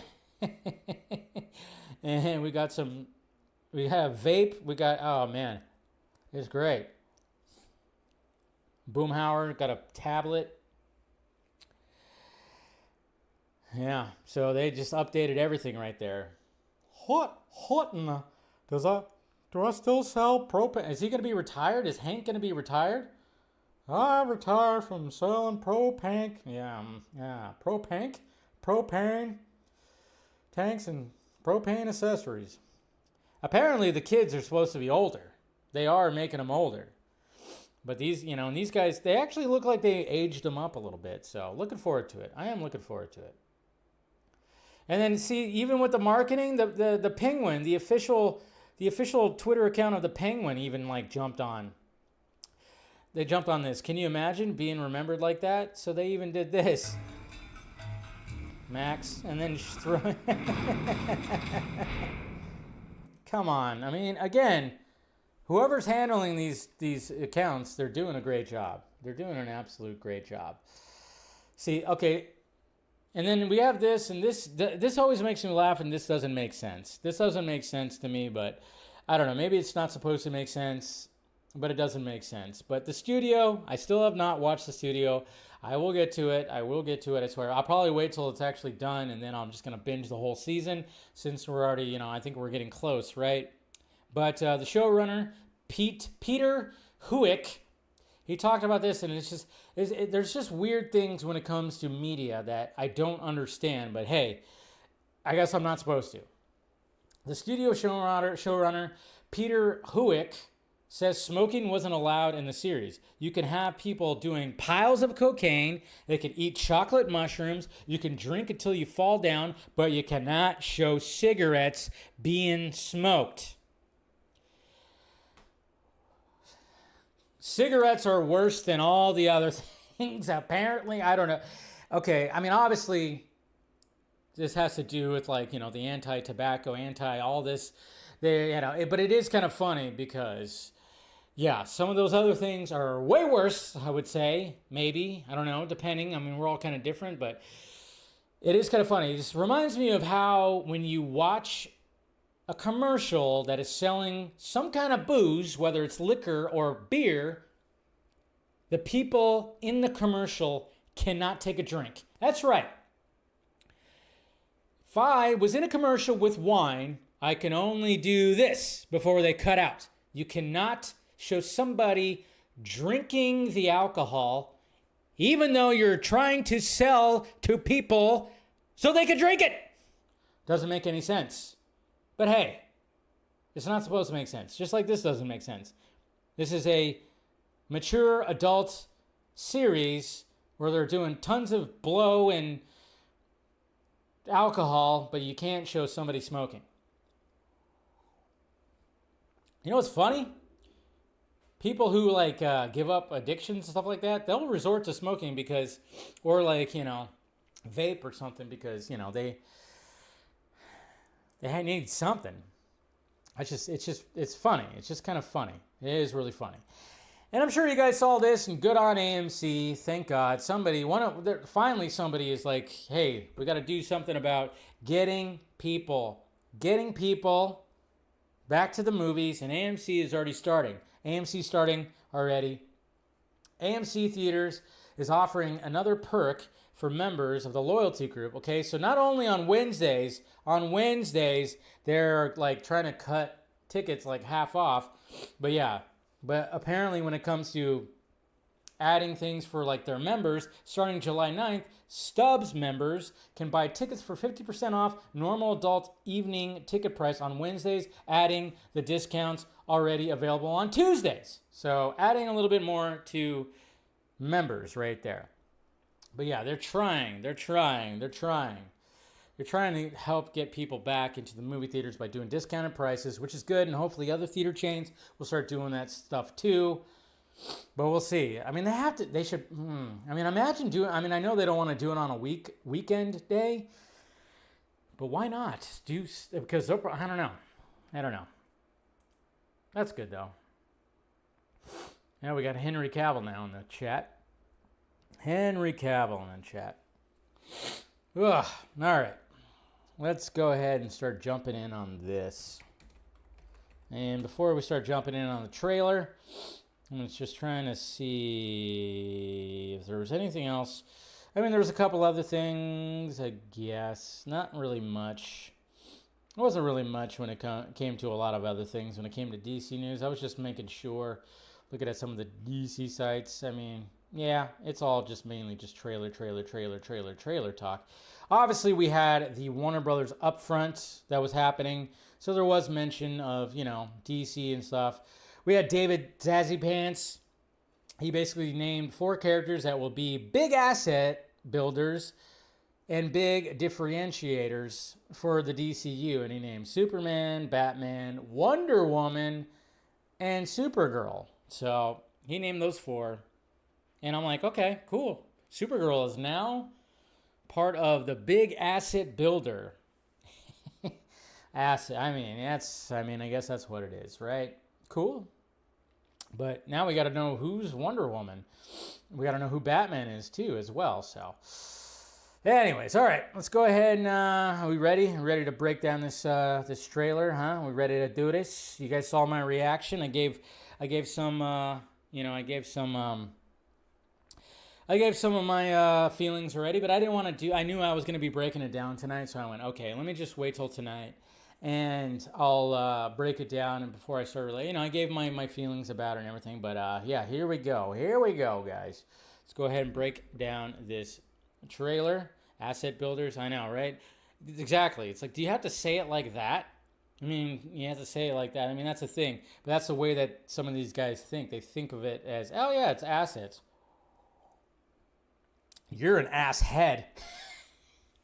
And we have vape. Oh man, it's great. Boomhauer got a tablet. Yeah, so they just updated everything right there. What in the... Do I still sell propane? Is he going to be retired? Is Hank going to be retired? I retire from selling propane. Yeah, propane tanks and propane accessories. Apparently the kids are supposed to be older. They are making them older. But these guys, they actually look like they aged them up a little bit. So looking forward to it. I am looking forward to it. And then see, even with the marketing, the Penguin, the official Twitter account of the Penguin even jumped on. They jumped on this. Can you imagine being remembered like that? So they even did this. Max, and then just throw it. Come on. I mean, again, whoever's handling these accounts, they're doing a great job. They're doing an absolute great job. See, okay, and then we have this, and this always makes me laugh, and this doesn't make sense. This doesn't make sense to me, but I don't know. Maybe it's not supposed to make sense, but it doesn't make sense. But the studio, I still have not watched the studio. I will get to it. I swear. I'll probably wait till it's actually done, and then I'm just going to binge the whole season since we're already, I think we're getting close, right? But the showrunner, Peter Huick, he talked about this, and there's just weird things when it comes to media that I don't understand. But hey, I guess I'm not supposed to. The studio showrunner Peter Huick says smoking wasn't allowed in the series. You can have people doing piles of cocaine. They can eat chocolate mushrooms. You can drink until you fall down, but you cannot show cigarettes being smoked. Cigarettes are worse than all the other things, apparently. I don't know. Okay, I mean, obviously, this has to do with, the anti-tobacco, all this. But it is kind of funny because, yeah, some of those other things are way worse, I would say. Maybe. I don't know, depending. I mean, we're all kind of different, but it is kind of funny. It just reminds me of how when you watch a commercial that is selling some kind of booze, whether it's liquor or beer, the people in the commercial cannot take a drink. That's right. If I was in a commercial with wine, I can only do this before they cut out. You cannot show somebody drinking the alcohol, even though you're trying to sell to people so they can drink it. Doesn't make any sense. But hey, it's not supposed to make sense. Just like this doesn't make sense. This is a mature adult series where they're doing tons of blow and alcohol, but you can't show somebody smoking. You know what's funny? People who like give up addictions and stuff like that, they'll resort to smoking because, or like, you know, vape or something because, you know, they need something. It's funny. It's just kind of funny. It is really funny. And I'm sure you guys saw this, and good on AMC. Thank God. Finally somebody is like, hey, we got to do something about getting people back to the movies, and AMC is already starting. AMC starting already. AMC Theaters is offering another perk for members of the loyalty group. Okay, so not only on Wednesdays, they're like trying to cut tickets like half off, but apparently when it comes to adding things for like their members, starting July 9th, Stubs members can buy tickets for 50% off normal adult evening ticket price on Wednesdays, adding the discounts already available on Tuesdays. So adding a little bit more to members right there. But yeah, they're trying to help get people back into the movie theaters by doing discounted prices, which is good, and hopefully other theater chains will start doing that stuff too. But we'll see. I mean, they should. I mean, I know they don't want to do it on a weekend day, but why not? Because I don't know. That's good though. Now we got Henry Cavill now in the chat. Ugh. All right. Let's go ahead and start jumping in on this. And before we start jumping in on the trailer, I was just trying to see if there was anything else. I mean, there was a couple other things, I guess. Not really much. It wasn't really much when it came to a lot of other things. When it came to DC news, I was just making sure, looking at some of the DC sites. I mean, yeah, it's all just mainly just trailer talk. Obviously, we had the Warner Brothers upfront that was happening. So there was mention of, you know, DC and stuff. We had David Zazzy Pants. He basically named 4 characters that will be big asset builders and big differentiators for the DCU. And he named Superman, Batman, Wonder Woman, and Supergirl. So he named those 4. And I'm like, okay, cool. Supergirl is now part of the big asset builder. I guess that's what it is, right? Cool. But now we got to know who's Wonder Woman. We got to know who Batman is too, as well. So, anyways, all right, let's go ahead and are we ready? Ready to break down this trailer, huh? We ready to do this? You guys saw my reaction. I gave some of my feelings already, but I didn't want to I knew I was going to be breaking it down tonight, so I went, okay, let me just wait till tonight, and I'll break it down, and before I start, I gave my feelings about it and everything, but yeah, here we go, guys. Let's go ahead and break down this trailer. Asset builders, I know, right? Exactly. It's like, do you have to say it like that? I mean, you have to say it like that. I mean, that's the thing, but that's the way that some of these guys think. They think of it as, oh yeah, it's assets. You're an ass head.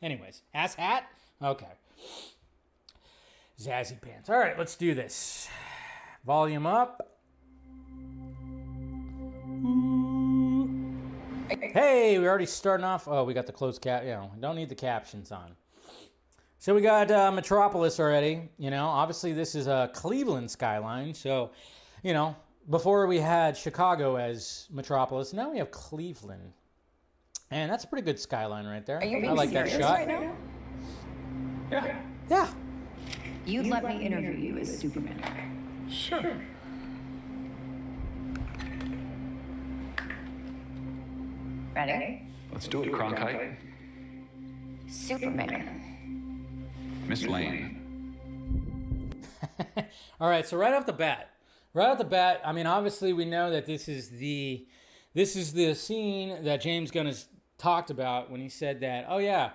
Anyways, ass hat? Okay. Zazzy Pants. All right, let's do this. Volume up. Hey, we're already starting off. Oh, we got the closed cap. Don't need the captions on. So we got Metropolis already. Obviously this is a Cleveland skyline. So, before we had Chicago as Metropolis, now we have Cleveland. And that's a pretty good skyline right there. Are you I like that shot. right now? Yeah. You'd let me interview you as Superman. Sure. Ready? Let's do it, Cronkite. Superman. Miss Lane. All right, so right off the bat, I mean, obviously we know that this is the scene that James Gunn has talked about when he said that, oh yeah,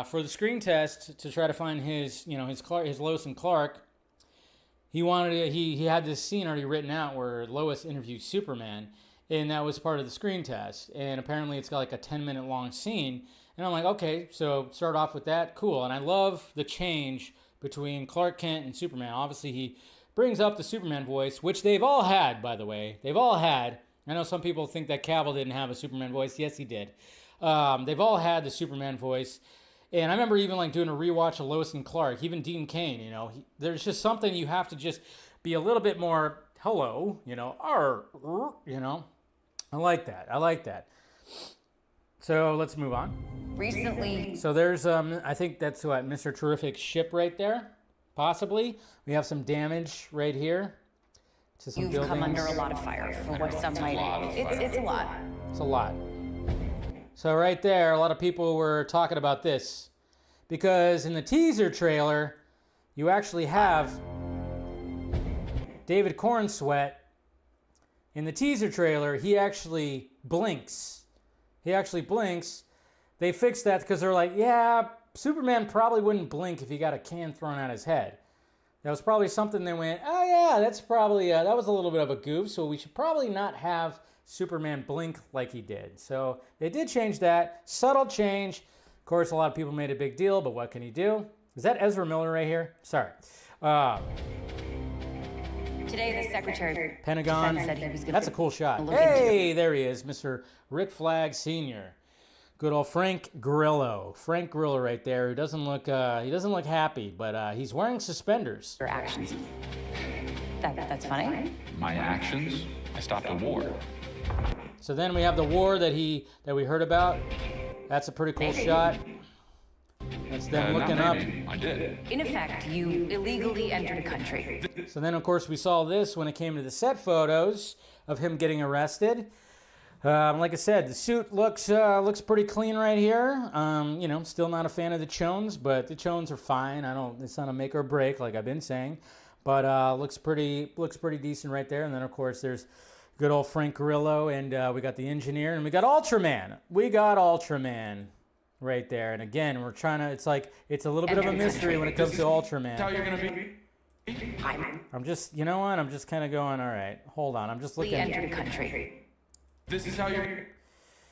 for the screen test to try to find his Lois and Clark, he had this scene already written out where Lois interviewed Superman, and that was part of the screen test. And apparently it's got like a 10-minute long scene. And I'm like, okay, so start off with that, cool. And I love the change between Clark Kent and Superman. Obviously, he brings up the Superman voice, which they've all had, by the way. They've all had. I know some people think that Cavill didn't have a Superman voice. Yes, he did. They've all had the Superman voice. And I remember even like doing a rewatch of Lois and Clark, even Dean Cain, you know. There's just something you have to just be a little bit more, hello, you know, you know. I like that. So let's move on. Recently, So there's, I think that's what, Mr. Terrific's ship right there, possibly. We have some damage right here to some you've buildings. come under a lot of fire for what some might. It's a lot. It's a lot. So right there, a lot of people were talking about this because in the teaser trailer, you actually have David Cornsweet. In the teaser trailer, he actually blinks. They fixed that because they're like, yeah, Superman probably wouldn't blink if he got a can thrown at his head. That was probably something they went, oh yeah, that's probably, that was a little bit of a goof, so we should probably not have Superman blink like he did. So they did change that. Subtle change. Of course, a lot of people made a big deal, but what can he do? Is that Ezra Miller right here? Sorry. Today, the Secretary Pentagon. of Defense said he was going That's a cool shot. look into Hey, there he is, Mr. Rick Flag Sr. Good old Frank Grillo. Frank Grillo right there, who doesn't look happy, but he's wearing suspenders. your actions. That's funny. My actions? I stopped a war. So then we have the war that we heard about. That's a pretty cool shot. That's them Not looking up. maybe. I did. In effect, you illegally entered a country. So then, of course, we saw this when it came to the set photos of him getting arrested. Like I said, the suit looks pretty clean right here. You know, still not a fan of the chones, but the chones are fine. It's not a make or break, like I've been saying, but looks pretty decent right there. And then, of course, there's good old Frank Grillo, and we got the engineer, and we got Ultraman. Right there. And again, we're trying to, it's a little bit of a mystery when it comes to Ultraman. How you're gonna be? I'm just, you know what? I'm just kind of going, all right, hold on. I'm just looking. Entered a country. This is how you're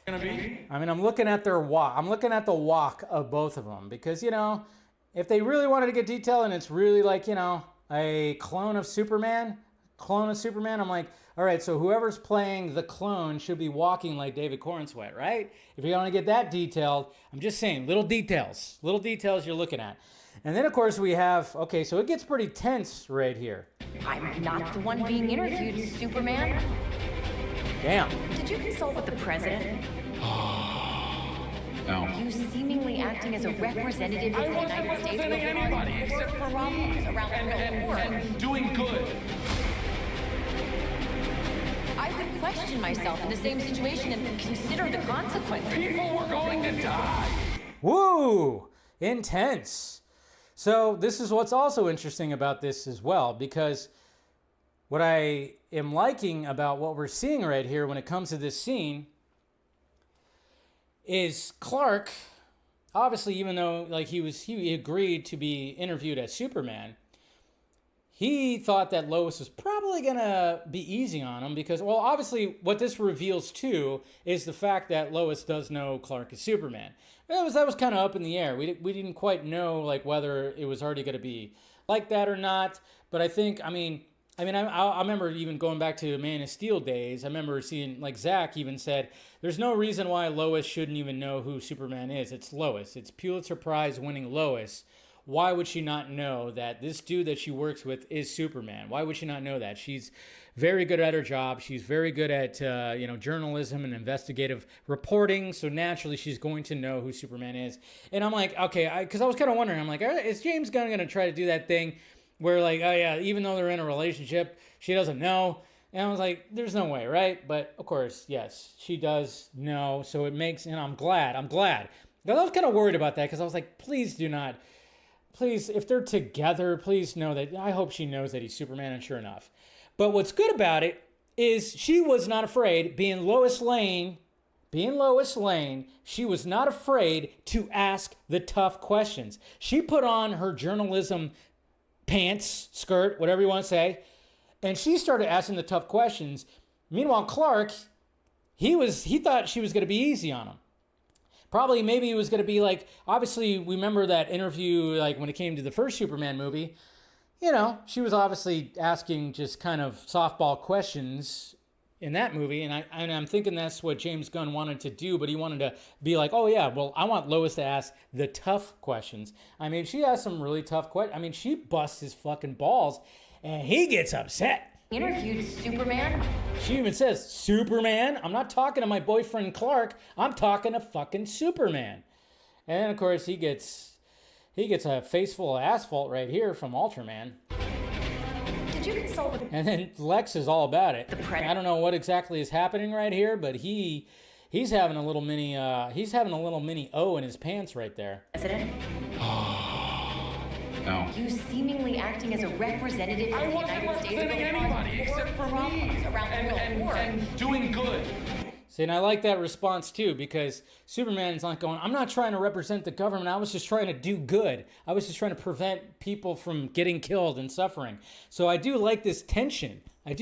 gonna be? I mean, I'm looking at their walk. I'm looking at the walk of both of them because, you know, if they really wanted to get detailed and it's really like, you know, a clone of Superman, I'm like, all right, so whoever's playing the clone should be walking like David Cornsweet, right? If you want to get that detailed, I'm just saying, little details you're looking at. And then, of course, we have, okay, so it gets pretty tense right here. I'm not the one being interviewed, Superman. Damn. Did you consult with the president? No. You seemingly acting as a representative of the United States representing anybody except for problems around the real world. and doing good. I would question myself in the same situation and consider the consequences. People were going to die. Woo! Intense. So this is what's also interesting about this as well, because what I am liking about what we're seeing right here when it comes to this scene is Clark, obviously, even though like he agreed to be interviewed as Superman, he thought that Lois was probably gonna be easy on him because, well, obviously what this reveals too is the fact that Lois does know Clark is Superman. That was kind of up in the air. We didn't quite know like whether it was already gonna be like that or not. But I think, I remember even going back to Man of Steel days. I remember seeing like Zack even said, "There's no reason why Lois shouldn't even know who Superman is. It's Lois. It's Pulitzer Prize winning Lois. Why would she not know that this dude that she works with is Superman? Why would she not know that? She's very good at her job. She's very good at journalism and investigative reporting. So naturally, she's going to know who Superman is." And I'm like, okay, because I was kind of wondering. I'm like, is James Gunn going to try to do that thing where like, oh yeah, even though they're in a relationship, she doesn't know? And I was like, there's no way, right? But of course, yes, she does know. So it makes, and I'm glad. But I was kind of worried about that because I was like, please, if they're together, please know that, I hope she knows that he's Superman, and sure enough. But what's good about it is she was not afraid, being Lois Lane, she was not afraid to ask the tough questions. She put on her journalism pants, skirt, whatever you want to say, and she started asking the tough questions. Meanwhile, Clark, he thought she was going to be easy on him. Probably maybe it was going to be like, obviously, we remember that interview, like when it came to the first Superman movie, you know, she was obviously asking just kind of softball questions in that movie. And I'm thinking that's what James Gunn wanted to do, but he wanted to be like, oh yeah, well, I want Lois to ask the tough questions. I mean, she asked some really tough questions. I mean, she busts his fucking balls and he gets upset. Interviewed Superman? She even says, Superman? I'm not talking to my boyfriend Clark. I'm talking to fucking Superman. And then, of course, he gets a face full of asphalt right here from Ultraman. Did you consult with... And then Lex is all about it. I don't know what exactly is happening right here, but he's having a little mini O in his pants right there. President? No. You seemingly acting as a representative I of the wasn't United States representing anybody except for me. around the world. And doing good. See, and I like that response too, because Superman's not going, I'm not trying to represent the government. I was just trying to do good. I was just trying to prevent people from getting killed and suffering. So I do like this tension. And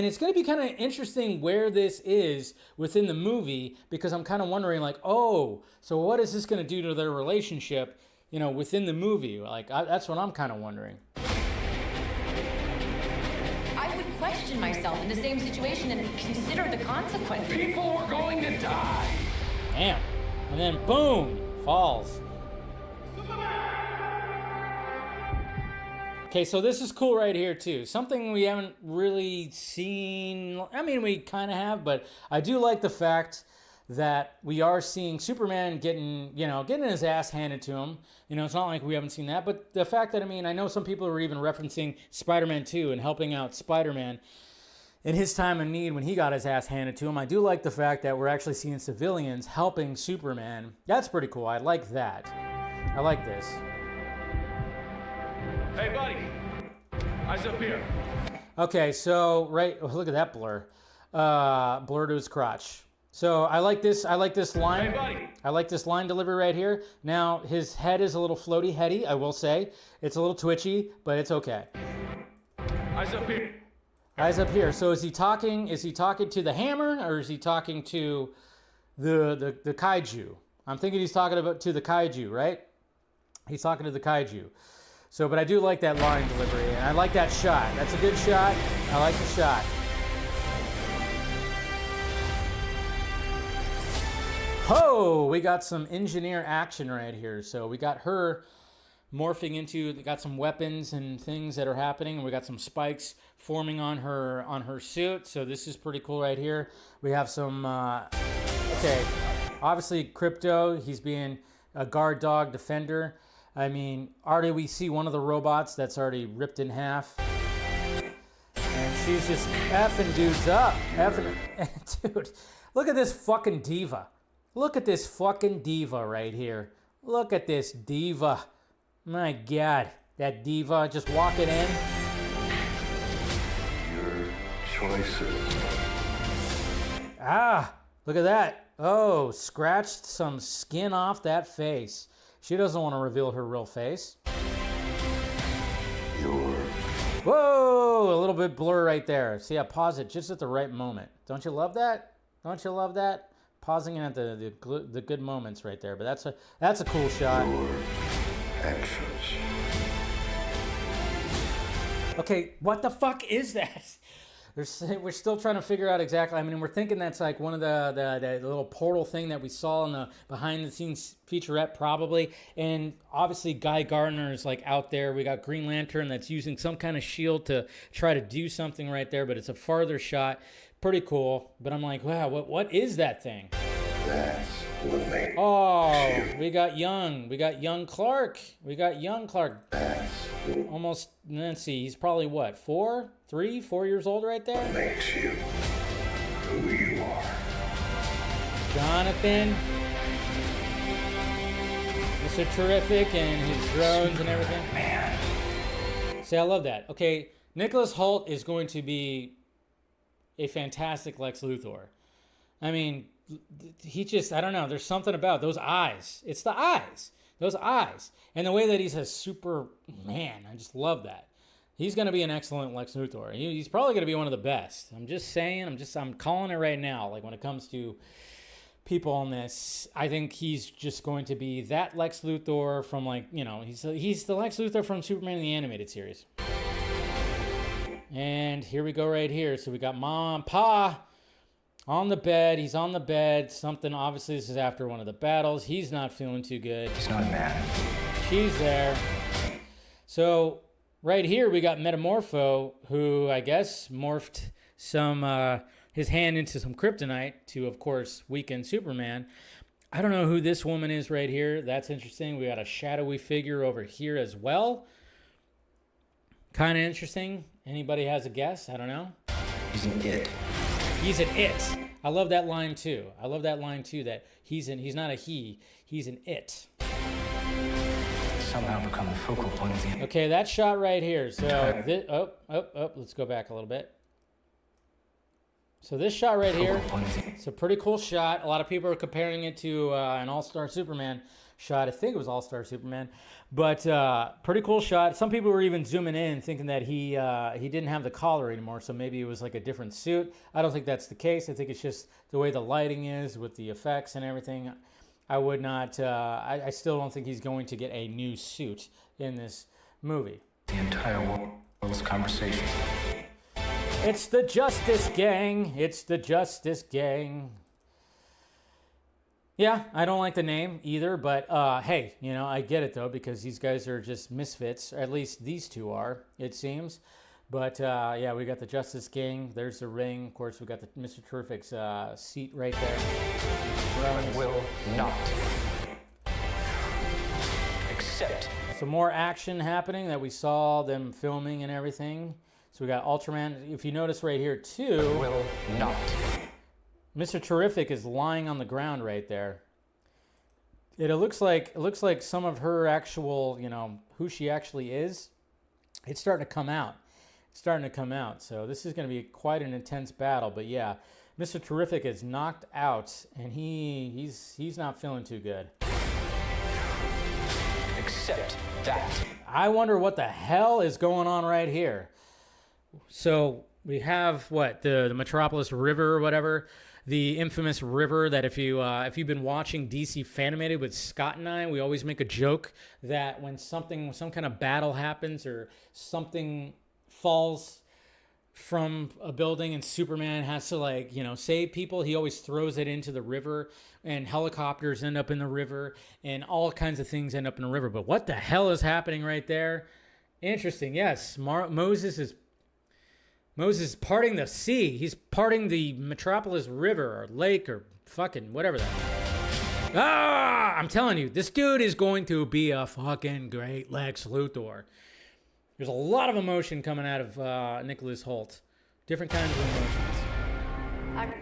it's going to be kind of interesting where this is within the movie, because I'm kind of wondering like, oh, so what is this going to do to their relationship, you know, within the movie? Like, that's what I'm kind of wondering. I would question myself in the same situation and consider the consequences. People were going to die. Damn. And then boom, falls. Okay, so this is cool right here too. Something we haven't really seen. I mean, we kind of have, but I do like the fact that we are seeing Superman getting his ass handed to him. You know, it's not like we haven't seen that, but the fact that, I mean, I know some people are even referencing Spider-Man 2 and helping out Spider-Man in his time of need when he got his ass handed to him. I do like the fact that we're actually seeing civilians helping Superman. That's pretty cool. I like that. I like this. Hey, buddy. Eyes up here. Okay, so look at that blur. Blur to his crotch. So I like this line. Hey, buddy. I like this line delivery right here. Now his head is a little floaty heady, I will say. It's a little twitchy, but it's okay. Eyes up here. Eyes up here. So is he talking to the hammer, or is he talking to the kaiju? I'm thinking he's talking to the kaiju, right? He's talking to the kaiju. So, but I do like that line delivery, and I like that shot. That's a good shot. I like the shot. Oh, we got some engineer action right here. So we got her morphing into, got some weapons and things that are happening, and we got some spikes forming on her suit. So this is pretty cool right here. We have some obviously Crypto, he's being a guard dog defender. I mean, already we see one of the robots that's already ripped in half. And she's just effing dudes up. Dude, look at this fucking diva. Look at this fucking diva right here. Look at this diva. My God, that diva just walking in. Your choices. Ah, look at that. Oh, scratched some skin off that face. She doesn't want to reveal her real face. Whoa, a little bit blur right there. See, I pause it just at the right moment. Don't you love that? Don't you love that? Pausing it at the good moments right there. But that's a cool shot. Your actions. Okay, what the fuck is that? We're still trying to figure out exactly. I mean, we're thinking that's like one of the little portal thing that we saw in the behind-the-scenes featurette, probably. And obviously, Guy Gardner is like out there. We got Green Lantern that's using some kind of shield to try to do something right there, but it's a farther shot. Pretty cool. But I'm like, wow, what is that thing? That's what makes you. We got young Clark. That's Almost, let's see, he's probably what, 4 years old right there? what makes you who you are. Jonathan, Mr. Terrific, and his drones and everything. Man. See, I love that. Okay, Nicolas Hoult is going to be a fantastic Lex Luthor. I mean, he just, I don't know, there's something about those eyes. It's the eyes. Those eyes. And the way that he's a Superman. I just love that. He's going to be an excellent Lex Luthor. He's probably going to be one of the best. I'm just saying. I'm calling it right now. Like when it comes to people on this, I think he's just going to be that Lex Luthor from he's the Lex Luthor from Superman the Animated Series. And here we go right here. So we got Mom and Pa on the bed. He's on the bed. Something, obviously this is after one of the battles. He's not feeling too good. It's not mad. She's there. So right here we got Metamorpho, who I guess morphed his hand into some kryptonite to, of course, weaken Superman. I don't know who this woman is right here. That's interesting. We got a shadowy figure over here as well. Kind of interesting. Anybody has a guess? I don't know. He's an it. He's an it. I love that line too. That he's not a he. He's an it. Somehow become the focal point of the... Okay, that shot right here. So let's go back a little bit. So this shot right here, it's a pretty cool shot. A lot of people are comparing it to an All-Star Superman shot. I think it was All-Star Superman, but pretty cool shot. Some people were even zooming in, thinking that he didn't have the collar anymore, so maybe it was like a different suit. I don't think that's the case. I think it's just the way the lighting is with the effects and everything. I would not. I still don't think he's going to get a new suit in this movie. The entire world's conversation. It's the Justice Gang. It's the Justice Gang. Yeah, I don't like the name either, but hey, I get it though, because these guys are just misfits, or at least these two are, it seems. But yeah, we got the Justice Gang. There's the ring. Of course, we got the Mr. Terrific's seat right there. Will not accept. Some more action happening that we saw them filming and everything. So we got Ultraman. If you notice right here too, Will not. Mr. Terrific is lying on the ground right there. It looks like some of her actual, who she actually is. It's starting to come out. So this is going to be quite an intense battle. But yeah, Mr. Terrific is knocked out, and he's not feeling too good. Accept that. I wonder what the hell is going on right here. So we have the Metropolis River or whatever, the infamous river that if you've been watching DC Fanimated with Scott and I, we always make a joke that when some kind of battle happens or something falls from a building and Superman has to save people, he always throws it into the river, and helicopters end up in the river and all kinds of things end up in the river. But what the hell is happening right there? Interesting. Yes, Moses is parting the sea. He's parting the Metropolis River or lake or fucking whatever that is. I'm telling you, this dude is going to be a fucking great Lex Luthor. There's a lot of emotion coming out of Nicolas Hoult. Different kinds of emotions.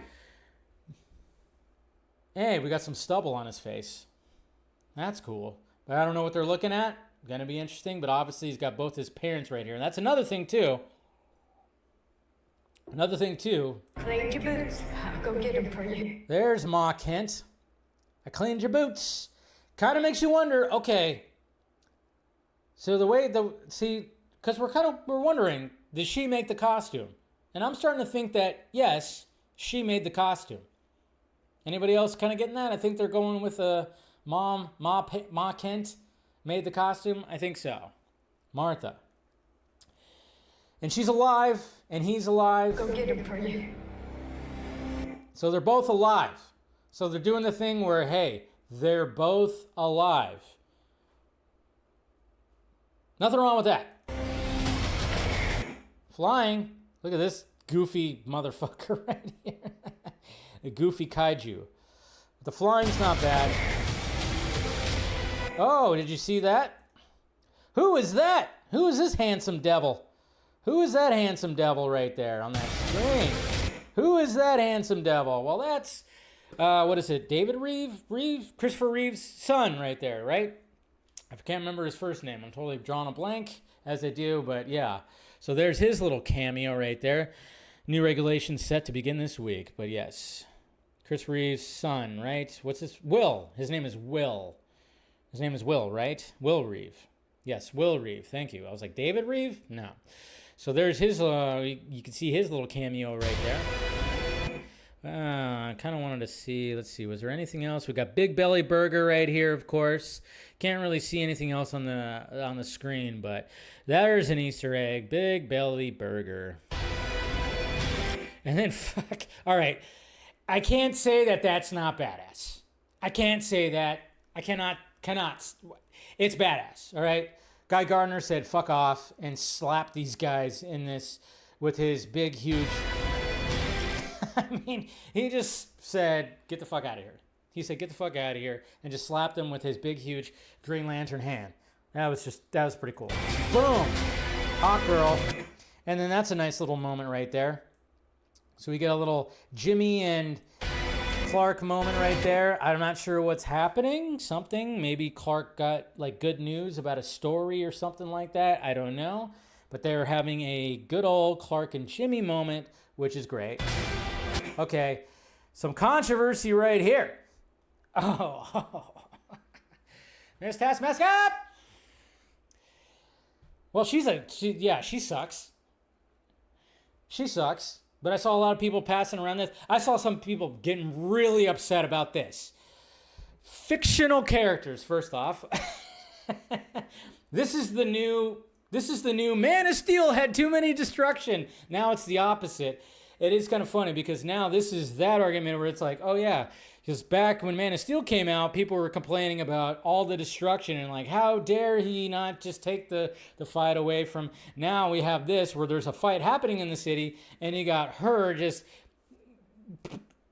Hey, we got some stubble on his face. That's cool. But I don't know what they're looking at. Gonna be interesting, but obviously he's got both his parents right here. And that's another thing too. Cleaned your boots. I'll go get them for you. There's Ma Kent. I cleaned your boots. Kind of makes you wonder, okay. So because we're wondering, did she make the costume? And I'm starting to think that, yes, she made the costume. Anybody else kind of getting that? I think they're going with Ma Kent made the costume. I think so. Martha. And she's alive, and he's alive. Go get them for you. So they're both alive. So they're doing the thing where, hey, they're both alive. Nothing wrong with that. Flying. Look at this goofy motherfucker right here. A goofy kaiju. But the flying's not bad. Oh, did you see that? Who is that? Who is this handsome devil? Who is that handsome devil right there on that screen? Who is that handsome devil? Well, that's, what is it? David Reeves? Christopher Reeves' son right there, right? I can't remember his first name. I'm totally drawing a blank as I do, but yeah. So there's his little cameo right there. New regulations set to begin this week, but yes. Chris Reeves' son, right? What's his? Will. His name is Will. His name is Will, right? Will Reeve. Yes, Will Reeve. Thank you. I was like, David Reeve? No. So there's his, you can see his little cameo right there. I kind of wanted to see, let's see, was there anything else? We got Big Belly Burger right here, of course. Can't really see anything else on the screen, but there's an Easter egg. Big Belly Burger. And then, fuck, all right. I can't say that that's not badass. I can't say that. I cannot. It's badass, all right? Guy Gardner said, fuck off, and slapped these guys in this with his big, huge... I mean, he just said, get the fuck out of here. He said, get the fuck out of here, and just slapped them with his big, huge Green Lantern hand. That was pretty cool. Boom! Hot girl. And then that's a nice little moment right there. So we get a little Jimmy and Clark moment right there. I'm not sure what's happening. Something. Maybe Clark got like good news about a story or something like that. I don't know. But they're having a good old Clark and Jimmy moment, which is great. Okay, some controversy right here. Oh. Miss Taskmaster. Well, she sucks. She sucks. But I saw a lot of people passing around this. I saw some people getting really upset about this. Fictional characters, first off. This is the new Man of Steel had too many destruction. Now it's the opposite. It is kind of funny because now this is that argument where it's like, oh yeah, because back when Man of Steel came out, people were complaining about all the destruction and like, how dare he not just take the fight away from... Now we have this where there's a fight happening in the city and you got her just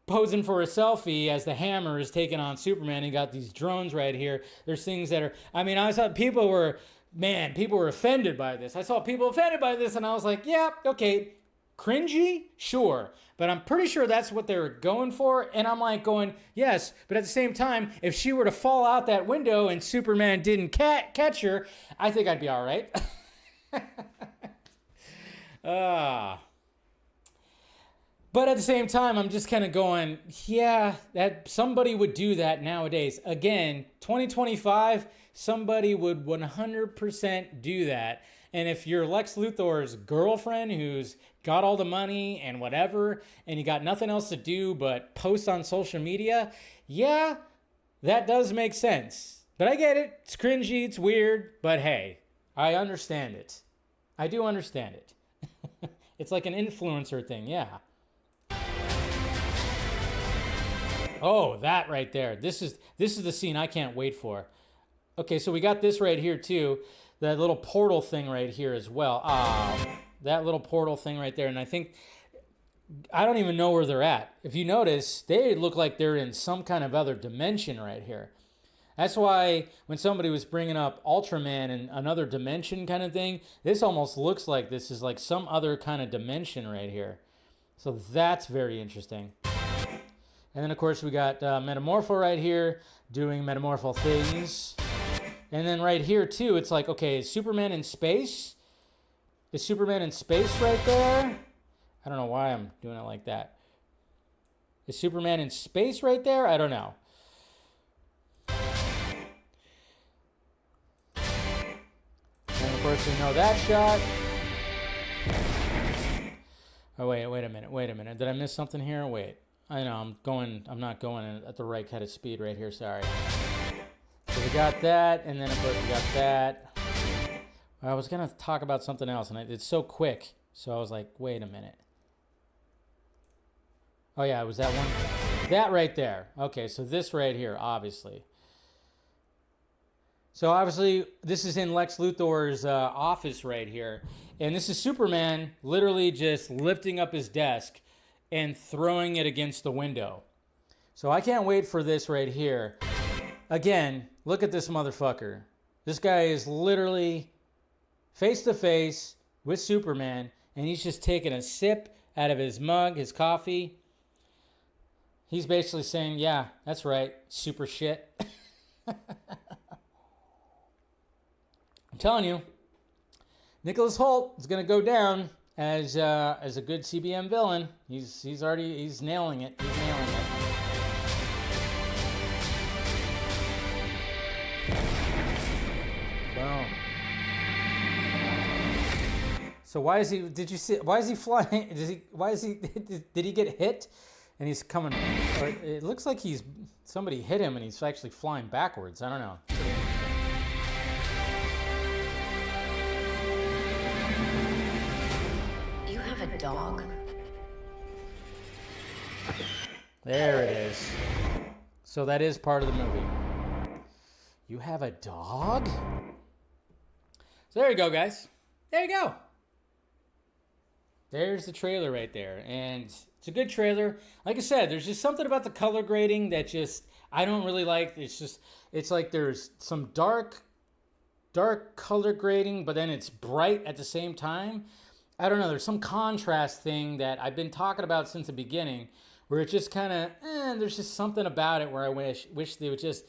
posing for a selfie as the Hammer is taking on Superman. You got these drones right here. There's things that are... I mean, I saw people were offended by this. I saw people offended by this and I was like, yeah, okay. Cringy? Sure. But I'm pretty sure that's what they were going for. And I'm like going, yes. But at the same time, if she were to fall out that window and Superman didn't catch her, I think I'd be all right. But at the same time, I'm just kind of going, yeah, that somebody would do that nowadays. Again, 2025, somebody would 100% do that. And if you're Lex Luthor's girlfriend who's got all the money and whatever, and you got nothing else to do but post on social media, yeah, that does make sense. But I get it. It's cringy. It's weird. But hey, I understand it. I do understand it. It's like an influencer thing. Yeah. Oh, that right there. This is the scene I can't wait for. Okay, so we got this right here too. That little portal thing right here as well. That little portal thing right there. And I don't even know where they're at. If you notice, they look like they're in some kind of other dimension right here. That's why when somebody was bringing up Ultraman and another dimension kind of thing, this almost looks like this is like some other kind of dimension right here. So that's very interesting. And then, of course, we got Metamorpho right here doing Metamorpho things. And then right here, too, it's like, okay, is Superman in space? Is Superman in space right there? I don't know why I'm doing it like that. Is Superman in space right there? I don't know. And, of course, we know that shot. Oh, wait a minute. Did I miss something here? Wait. I know, I'm not going at the right kind of speed right here, sorry. So we got that, and then of course we got that. I was gonna talk about something else, and it's so quick, so I was like, wait a minute. Oh yeah, it was that one? That right there. Okay, so this right here, obviously. So obviously, this is in Lex Luthor's office right here, and this is Superman literally just lifting up his desk and throwing it against the window. So I can't wait for this right here. Again, look at this motherfucker. This guy is literally face to face with Superman, and he's just taking a sip out of his mug, his coffee. He's basically saying, yeah, that's right, super shit. I'm telling you, Nicolas Hoult is gonna go down as a good CBM villain. He's nailing it. He's nailing it. Boom. So why is he? Did you see? Why is he flying? Why is he? Did he get hit? And he's coming. It looks like somebody hit him and he's actually flying backwards. I don't know. You have a dog? There it is. So that is part of the movie. You have a dog? So there you go, guys. There you go. There's the trailer right there. And it's a good trailer. Like I said, there's just something about the color grading that just, I don't really like. It's like there's some dark color grading, but then it's bright at the same time. I don't know. There's some contrast thing that I've been talking about since the beginning, where it's just kind of, there's just something about it where I wish they would just,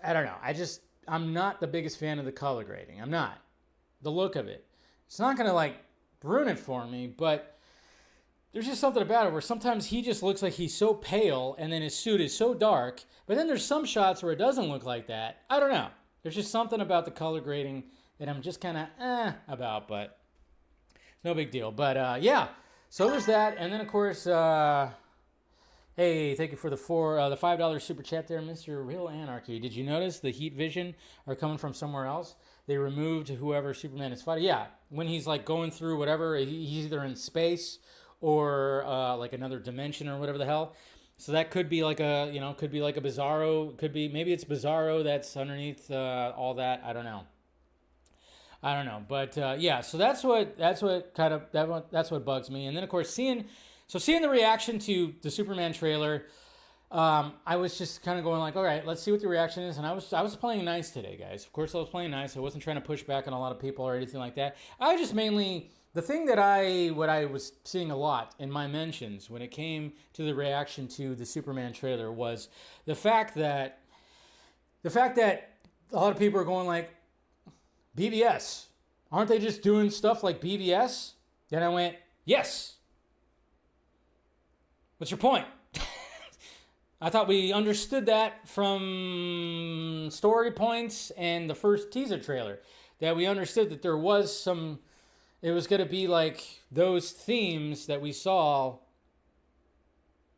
I don't know. I'm not the biggest fan of the color grading. I'm not. The look of it. It's not going to like ruin it for me, but there's just something about it where sometimes he just looks like he's so pale and then his suit is so dark, but then there's some shots where it doesn't look like that. I don't know. There's just something about the color grading that I'm just kind of about, but it's no big deal. But yeah, so there's that. And then of course, hey, thank you for the $5 super chat there, Mr. Real Anarchy. Did you notice the heat vision are coming from somewhere else? They removed whoever Superman is fighting. Yeah, when he's like going through whatever, he's either in space or like another dimension or whatever the hell. So that could be like a, could be like a Bizarro. Maybe it's Bizarro that's underneath all that. I don't know. But yeah, so that's what bugs me. And then of course seeing the reaction to the Superman trailer, I was just kind of going like, all right, let's see what the reaction is. And I was playing nice today, guys. Of course I was playing nice. I wasn't trying to push back on a lot of people or anything like that. I just mainly, the thing that what I was seeing a lot in my mentions when it came to the reaction to the Superman trailer was the fact that a lot of people are going like, BVS, aren't they just doing stuff like BVS? Then I went, yes. What's your point? I thought we understood that from story points and the first teaser trailer, that we understood that there was it was going to be like those themes that we saw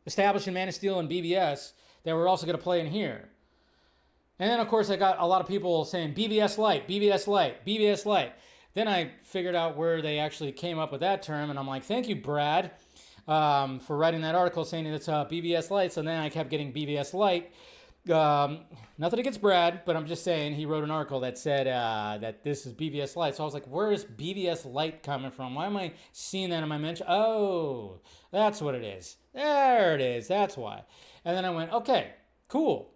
established in Man of Steel and BVS that we're also going to play in here. And then, of course, I got a lot of people saying BVS Light, BVS Light, BVS Light. Then I figured out where they actually came up with that term, and I'm like, thank you, Brad, for writing that article saying it's BVS Light. So then I kept getting BVS Light. Nothing against Brad, but I'm just saying he wrote an article that said that this is BVS Light. So I was like, where is BVS Light coming from? Why am I seeing that in my mention? Oh, that's what it is. There it is. That's why. And then I went, okay, cool.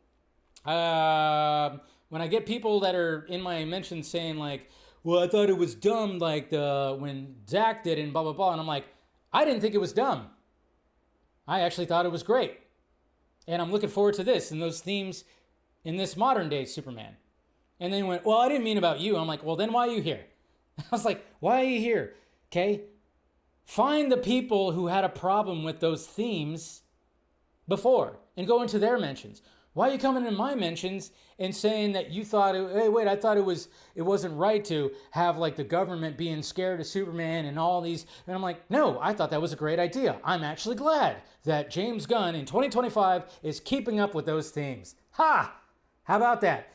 When I get people that are in my mentions saying like, well, I thought it was dumb, like when Zack did it and blah, blah, blah. And I'm like, I didn't think it was dumb. I actually thought it was great. And I'm looking forward to this and those themes in this modern day Superman. And then he went, well, I didn't mean about you. I'm like, well, then why are you here? I was like, why are you here? Okay. Find the people who had a problem with those themes before and go into their mentions. Why are you coming in my mentions and saying that you thought, hey, wait, I thought it wasn't right to have like the government being scared of Superman and all these. And I'm like, no, I thought that was a great idea. I'm actually glad that James Gunn in 2025 is keeping up with those themes. Ha! How about that?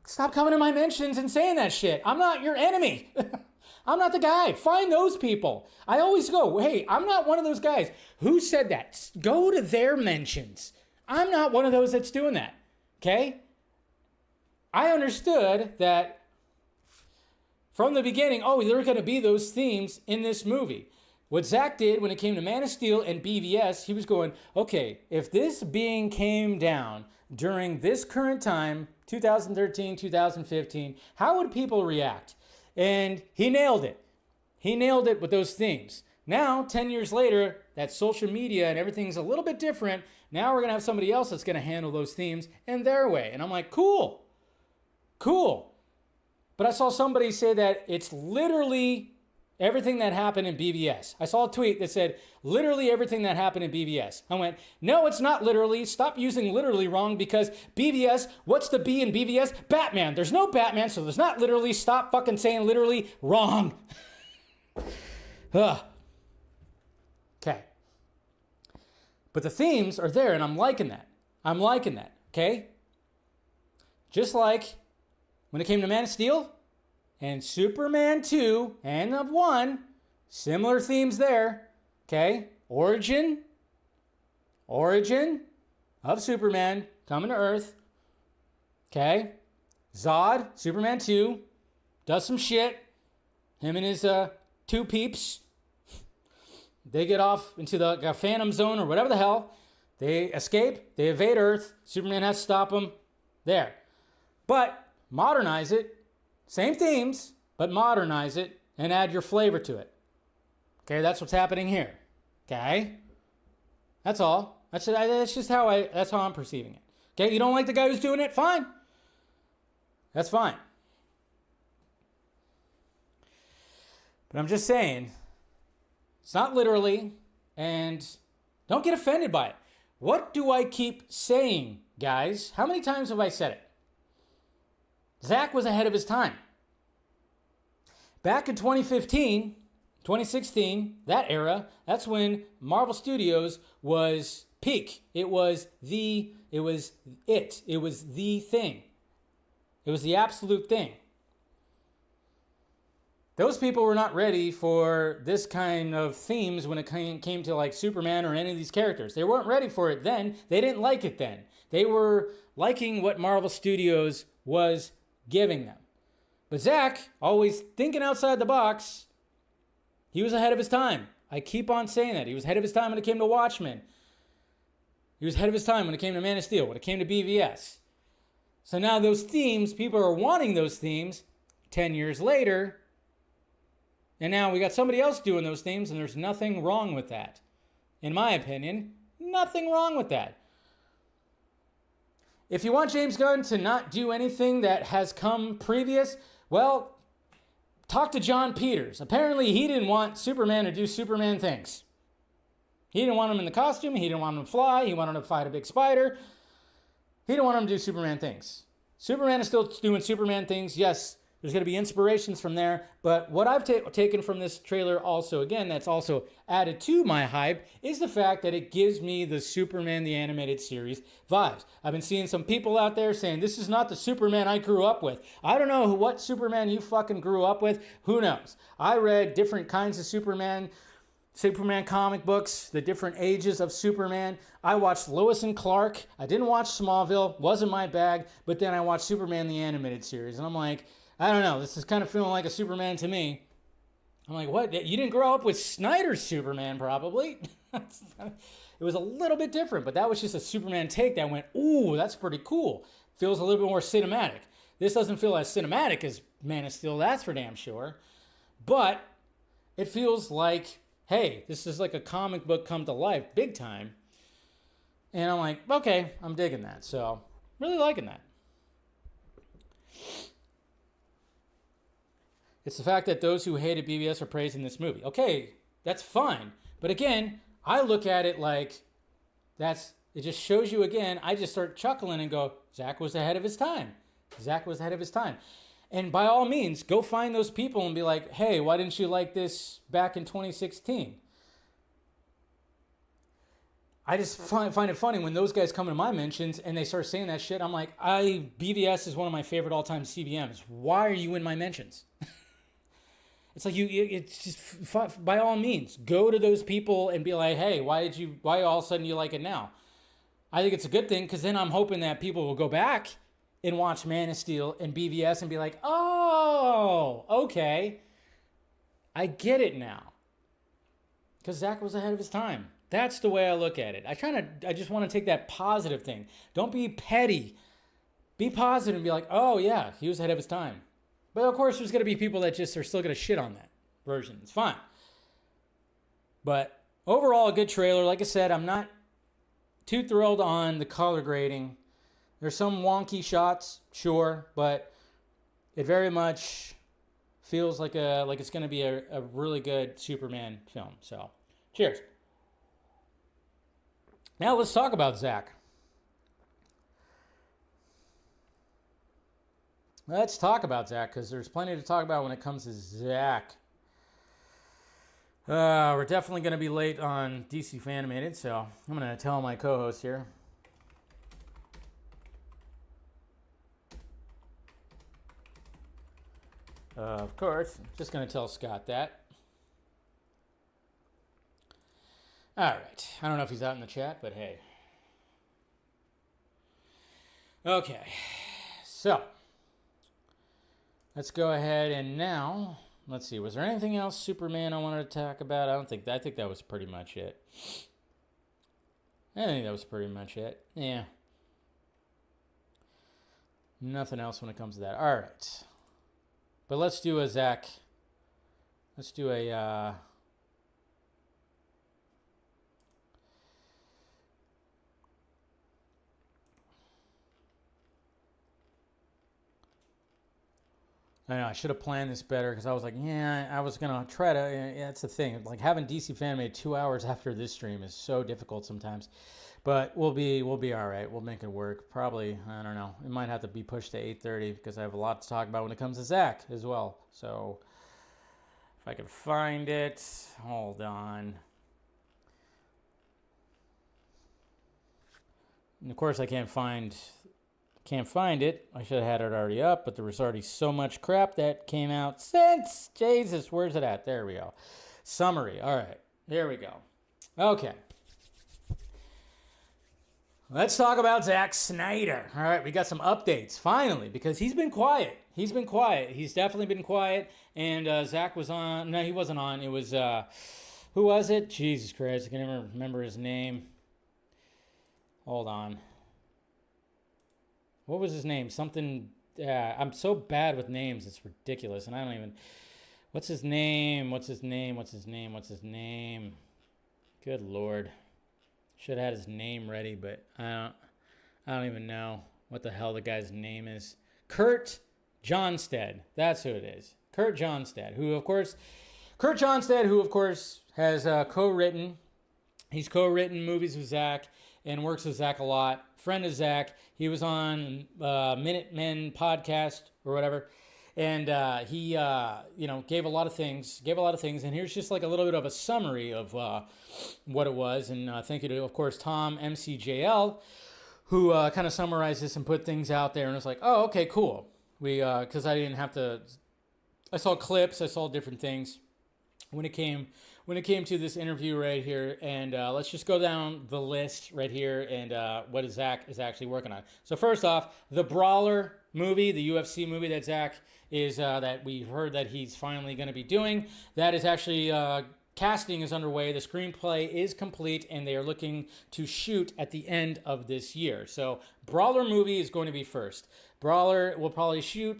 Stop coming in my mentions and saying that shit. I'm not your enemy. I'm not the guy. Find those people. I always go, hey, I'm not one of those guys. Who said that? Go to their mentions. I'm not one of those that's doing that, okay? I understood that from the beginning, there are going to be those themes in this movie. What Zack did when it came to Man of Steel and BVS, he was going, okay, if this being came down during this current time, 2013, 2015, how would people react? And he nailed it. He nailed it with those themes. Now, 10 years later, that social media and everything's a little bit different. Now we're going to have somebody else that's going to handle those themes in their way. And I'm like, cool. But I saw somebody say that it's literally everything that happened in BVS. I saw a tweet that said, literally everything that happened in BVS. I went, no, it's not literally. Stop using literally wrong because BVS, what's the B in BVS? Batman. There's no Batman, so there's not literally. Stop fucking saying literally wrong. Ugh. Okay. But the themes are there, and I'm liking that. I'm liking that, okay? Just like when it came to Man of Steel and Superman 2 and of 1, similar themes there, okay? Origin of Superman coming to Earth, okay? Zod, Superman 2, does some shit. Him and his two peeps, they get off into the Phantom Zone or whatever the hell. They escape. They evade Earth. Superman has to stop them. There. But modernize it. Same themes, but modernize it and add your flavor to it. Okay, that's what's happening here. Okay? That's all. That's just how I'm perceiving it. Okay, you don't like the guy who's doing it? Fine. That's fine. But I'm just saying, it's not literally, and don't get offended by it. What do I keep saying, guys? How many times have I said it? Zack was ahead of his time. Back in 2015, 2016, that era, that's when Marvel Studios was peak. It was the thing. It was the absolute thing. Those people were not ready for this kind of themes when it came to like Superman or any of these characters. They weren't ready for it then. They didn't like it then. They were liking what Marvel Studios was giving them. But Zack, always thinking outside the box, he was ahead of his time. I keep on saying that. He was ahead of his time when it came to Watchmen. He was ahead of his time when it came to Man of Steel, when it came to BVS. So now those themes, people are wanting those themes 10 years later. And now we got somebody else doing those themes, and there's nothing wrong with that. In my opinion, nothing wrong with that. If you want James Gunn to not do anything that has come previous, well, talk to John Peters. Apparently, he didn't want Superman to do Superman things. He didn't want him in the costume. He didn't want him to fly. He wanted him to fight a big spider. He didn't want him to do Superman things. Superman is still doing Superman things. Yes, there's going to be inspirations from there. But what I've taken from this trailer also, again, that's also added to my hype, is the fact that it gives me the Superman the Animated Series vibes. I've been seeing some people out there saying, this is not the Superman I grew up with. I don't know what Superman you fucking grew up with. Who knows? I read different kinds of Superman comic books, the different ages of Superman. I watched Lois and Clark. I didn't watch Smallville. Wasn't my bag. But then I watched Superman the Animated Series. And I'm like, I don't know. This is kind of feeling like a Superman to me. I'm like, what? You didn't grow up with Snyder's Superman, probably. It was a little bit different, but that was just a Superman take that went, ooh, that's pretty cool. Feels a little bit more cinematic. This doesn't feel as cinematic as Man of Steel, that's for damn sure. But it feels like, hey, this is like a comic book come to life, big time. And I'm like, okay, I'm digging that. So, really liking that. It's the fact that those who hated BVS are praising this movie. Okay, that's fine. But again, I look at it like it just shows you again, I just start chuckling and go, Zack was ahead of his time. Zack was ahead of his time. And by all means, go find those people and be like, hey, why didn't you like this back in 2016? I just find it funny when those guys come into my mentions and they start saying that shit. I'm like, BVS is one of my favorite all-time CBMs. Why are you in my mentions? It's like it's just, by all means, go to those people and be like, hey, why all of a sudden you like it now? I think it's a good thing, because then I'm hoping that people will go back and watch Man of Steel and BVS and be like, oh, okay, I get it now. Because Zack was ahead of his time. That's the way I look at it. I just want to take that positive thing. Don't be petty. Be positive and be like, oh yeah, he was ahead of his time. But of course, there's going to be people that just are still going to shit on that version. It's fine. But overall, a good trailer. Like I said, I'm not too thrilled on the color grading. There's some wonky shots, sure, but it very much feels like it's going to be a really good Superman film. So, cheers. Now let's talk about Zack. Let's talk about Zack, because there's plenty to talk about when it comes to Zack. We're definitely going to be late on DC Fanimated, so I'm going to tell my co-host here. Of course, just going to tell Scott that. All right. I don't know if he's out in the chat, but hey. Okay. So, let's go ahead and now, let's see. Was there anything else Superman I wanted to talk about? I think that was pretty much it. I think that was pretty much it. Yeah. Nothing else when it comes to that. All right. But let's do a Zack. Let's do a I know, I should have planned this better because I was like, yeah, I was going to try to, yeah, that's the thing. Like having DC Fan made 2 hours after this stream is so difficult sometimes. But we'll be all right. We'll make it work. Probably, I don't know. It might have to be pushed to 8:30 because I have a lot to talk about when it comes to Zack as well. So if I can find it, hold on. And of course I can't find it. I should have had it already up, but there was already so much crap that came out since. Jesus, where's it at? There we go. Summary. All right. There we go. Okay. Let's talk about Zack Snyder. All right, we got some updates, finally, because he's been quiet. He's definitely been quiet. And Zack was on. No, he wasn't on. It was, who was it? Jesus Christ, I can never remember his name. Hold on. What was his name? Something, I'm so bad with names, it's ridiculous. And I don't even, what's his name? Good Lord. Should have had his name ready, but I don't even know what the hell the guy's name is. Kurt Johnstead. That's who it is. Kurt Johnstead, who of course has co-written. He's co-written movies with Zack and works with Zack a lot. Friend of Zack. He was on Minutemen podcast or whatever. And he, gave a lot of things. And here's just like a little bit of a summary of what it was. And thank you to, of course, Tom MCJL, who kind of summarized this and put things out there. And it's like, oh, okay, cool. Because I didn't have to. I saw clips. I saw different things when it came to this interview right here. And let's just go down the list right here and what Zack is actually working on. So first off, the Brawler movie, the UFC movie that Zack is that we've heard that he's finally going to be doing. That is actually casting is underway. The screenplay is complete, and they are looking to shoot at the end of this year. So Brawler movie is going to be first. Brawler will probably shoot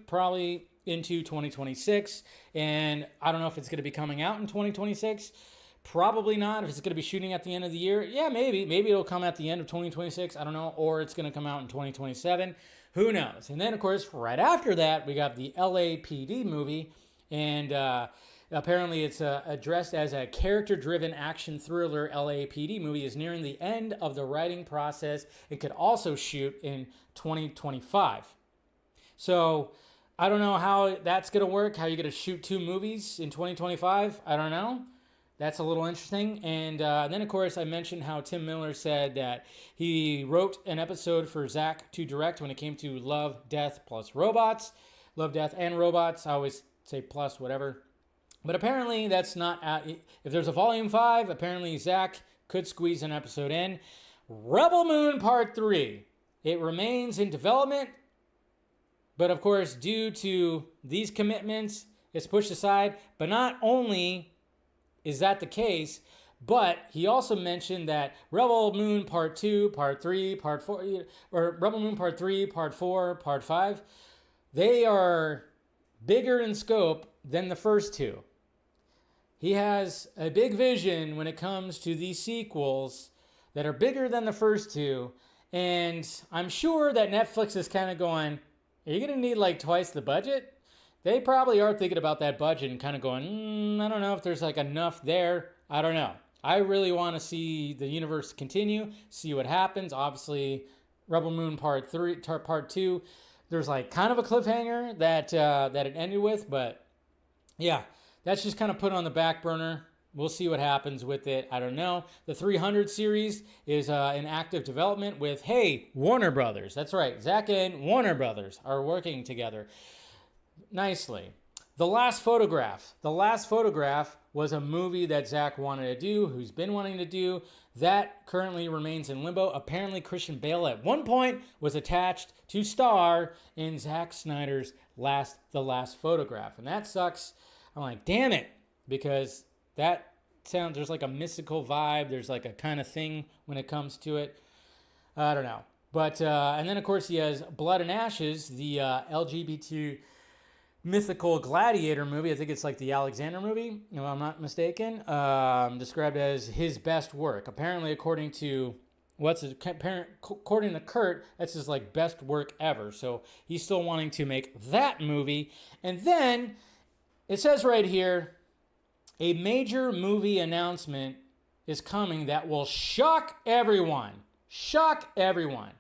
into 2026, and I don't know if it's going to be coming out in 2026. Probably not. If it's going to be shooting at the end of the year, yeah, maybe it'll come at the end of 2026. I don't know, or it's going to come out in 2027. Who knows? And then, of course, right after that, we got the LAPD movie, and apparently it's addressed as a character-driven action thriller. LAPD movie is nearing the end of the writing process. It could also shoot in 2025. So I don't know how that's going to work, how you're going to shoot 2 movies in 2025. I don't know. That's a little interesting. And then, of course, I mentioned how Tim Miller said that he wrote an episode for Zack to direct when it came to Love, Death, plus Robots. Love, Death, and Robots. I always say plus, whatever. But apparently that's not... if there's a Volume 5, apparently Zack could squeeze an episode in. Rebel Moon Part 3. It remains in development. But, of course, due to these commitments, it's pushed aside. But not only... is that the case? But he also mentioned that Rebel Moon Part 2, Part 3, Part 4, or Rebel Moon Part 3, Part 4, Part 5, they are bigger in scope than the first 2. He has a big vision when it comes to these sequels that are bigger than the first 2. And I'm sure that Netflix is kind of going, are you going to need like twice the budget? They probably are thinking about that budget and kind of going, I don't know if there's like enough there. I don't know. I really want to see the universe continue, see what happens. Obviously, Rebel Moon Part 2, there's like kind of a cliffhanger that it ended with. But yeah, that's just kind of put on the back burner We'll see what happens with it. I don't know. The 300 series is in active development with, hey, Warner Brothers. That's right. Zack and Warner Brothers are working together nicely. The Last Photograph. The Last Photograph was a movie that Zack wanted to do, who's been wanting to do. That currently remains in limbo. Apparently, Christian Bale at one point was attached to star in Zack Snyder's The Last Photograph. And that sucks. I'm like, damn it. Because that sounds, there's like a mystical vibe. There's like a kind of thing when it comes to it. I don't know. But, and then of course he has Blood and Ashes, the LGBT mythical gladiator movie. I think it's like the Alexander movie, if I'm not mistaken. Described as his best work. Apparently, according to according to Kurt, that's his like best work ever. So he's still wanting to make that movie. And then it says right here, a major movie announcement is coming that will shock everyone. Shock everyone.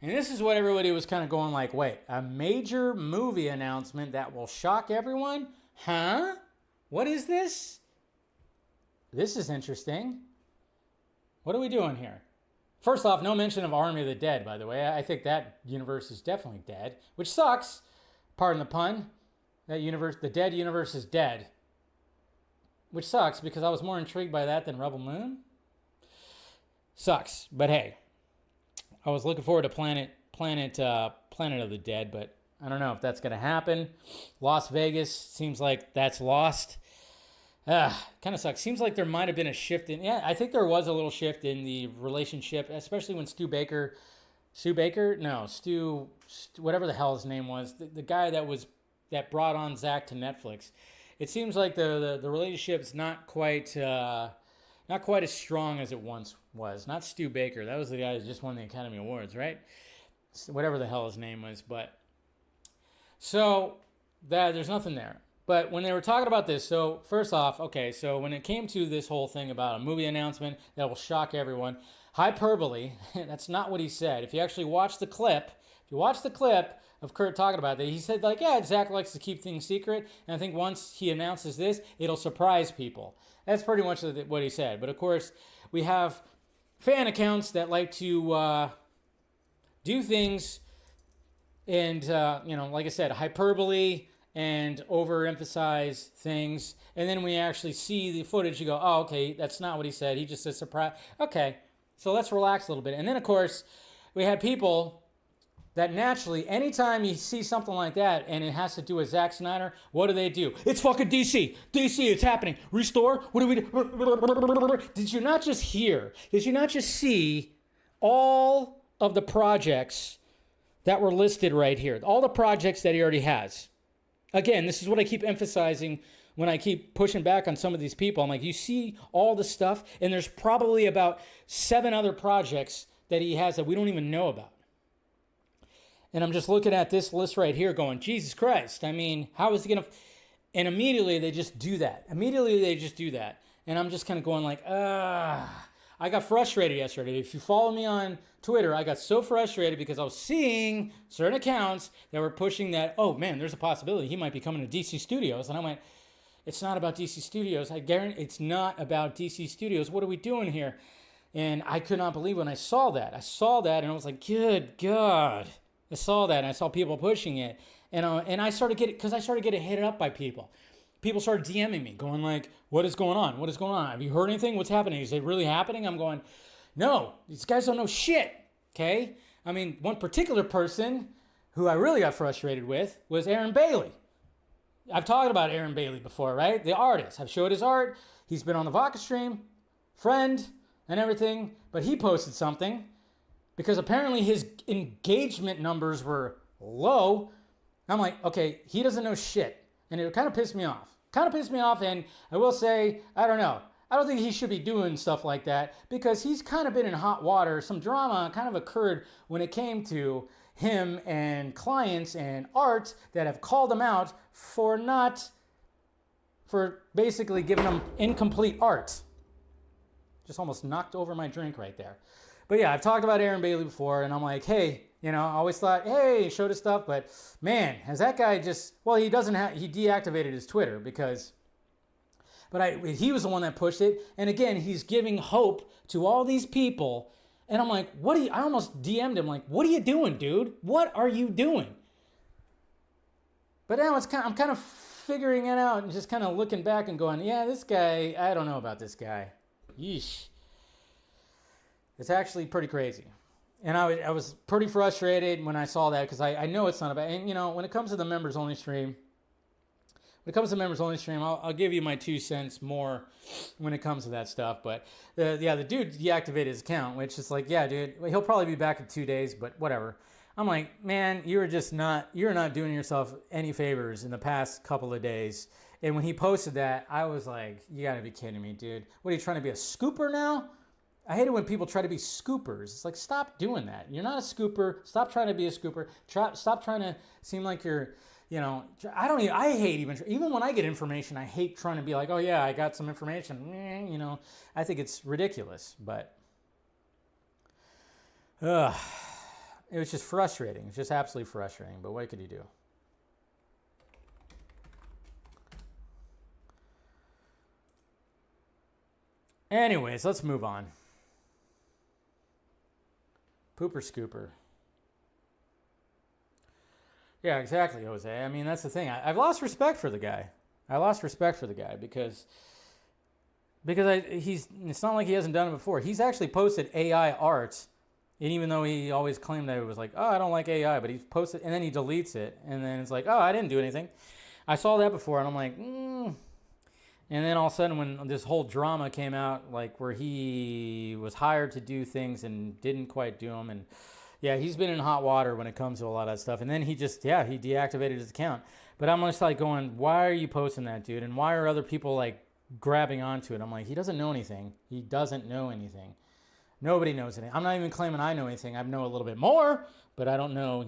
And this is what everybody was kind of going like, wait, a major movie announcement that will shock everyone? Huh? What is this? This is interesting. What are we doing here? First off, no mention of Army of the Dead, by the way. I think that universe is definitely dead, which sucks. Pardon the pun. That universe, the dead universe is dead. Which sucks because I was more intrigued by that than Rebel Moon. Sucks, but hey. I was looking forward to Planet of the Dead, but I don't know if that's going to happen. Las Vegas seems like that's lost. Kind of sucks. Seems like there might have been a shift in. Yeah, I think there was a little shift in the relationship, especially when Stu, whatever the hell his name was, the guy that brought on Zack to Netflix. It seems like the relationship's not quite as strong as it once was. Not Stu Baker. That was the guy who just won the Academy Awards, right? Whatever the hell his name was. But so there's nothing there. But when they were talking about this, so first off, okay, so when it came to this whole thing about a movie announcement that will shock everyone, hyperbole, that's not what he said. If you actually watch the clip, of Kurt talking about that, he said like, yeah, Zack likes to keep things secret, and I think once he announces this, it'll surprise people. That's pretty much what he said. But of course, we have fan accounts that like to do things and, like I said, hyperbole and overemphasize things. And then when you actually see the footage, you go, oh, okay, that's not what he said. He just said surprise. Okay, so let's relax a little bit. And then, of course, we had people that naturally, anytime you see something like that and it has to do with Zack Snyder, what do? It's fucking DC. DC, it's happening. Restore? What do we do? Did you not just see all of the projects that were listed right here? All the projects that he already has. Again, this is what I keep emphasizing when I keep pushing back on some of these people. I'm like, you see all the stuff, and there's probably about 7 other projects that he has that we don't even know about. And I'm just looking at this list right here going, Jesus Christ. I mean, how is he going to... And immediately they just do that. And I'm just kind of going like, I got frustrated yesterday. If you follow me on Twitter, I got so frustrated because I was seeing certain accounts that were pushing that, oh man, there's a possibility he might be coming to DC Studios. And I went, it's not about DC Studios. I guarantee it's not about DC Studios. What are we doing here? And I could not believe when I saw that. And I was like, good God. I saw that and I saw people pushing it. And I started getting hit up by people. People started DMing me, going like, what is going on? What is going on? Have you heard anything? What's happening? Is it really happening? I'm going, no, these guys don't know shit, okay? I mean, one particular person who I really got frustrated with was Aaron Bailey. I've talked about Aaron Bailey before, right? The artist. I've showed his art. He's been on the Vodka stream, friend, and everything. But he posted something because apparently his engagement numbers were low. I'm like, okay, he doesn't know shit. And it kind of pissed me off. And I will say, I don't know. I don't think he should be doing stuff like that because he's kind of been in hot water. Some drama kind of occurred when it came to him and clients and art that have called him out for basically giving him incomplete art. Just almost knocked over my drink right there. But yeah, I've talked about Aaron Bailey before, and I'm like, hey, I always thought, hey, showed his stuff, but man, has that guy he deactivated his Twitter because But he was the one that pushed it. And again, he's giving hope to all these people. And I'm like, I almost DM'd him like, what are you doing, dude? What are you doing? But now I'm kind of figuring it out and just kind of looking back and going, yeah, this guy, I don't know about this guy. Yeesh. It's actually pretty crazy. And I was pretty frustrated when I saw that because I know it's not about, and when it comes to the members only stream, I'll give you my 2 cents more when it comes to that stuff. But the dude deactivated his account, which is like, yeah, dude, he'll probably be back in 2 days, but whatever. I'm like, man, you're not doing yourself any favors in the past couple of days. And when he posted that, I was like, you gotta be kidding me, dude. What, are you trying to be a scooper now? I hate it when people try to be scoopers. It's like, stop doing that. You're not a scooper. Stop trying to be a scooper. Stop trying to seem like you're, I hate even when I get information, I hate trying to be like, oh yeah, I got some information. I think it's ridiculous, but it was just frustrating. It's just absolutely frustrating, but what could you do? Anyways, let's move on. Pooper scooper. Yeah, exactly, Jose. I mean, that's the thing. I've lost respect for the guy. Because it's not like he hasn't done it before. He's actually posted AI art, and even though he always claimed that it was like, oh, I don't like AI, but he's posted, and then he deletes it, and then it's like, oh, I didn't do anything. I saw that before, and I'm like, And then all of a sudden, when this whole drama came out, like where he was hired to do things and didn't quite do them, and yeah, he's been in hot water when it comes to a lot of that stuff. And then he deactivated his account. But I'm just like going, why are you posting that, dude? And why are other people like grabbing onto it? I'm like, he doesn't know anything. Nobody knows anything. I'm not even claiming I know anything. I know a little bit more, but I don't know,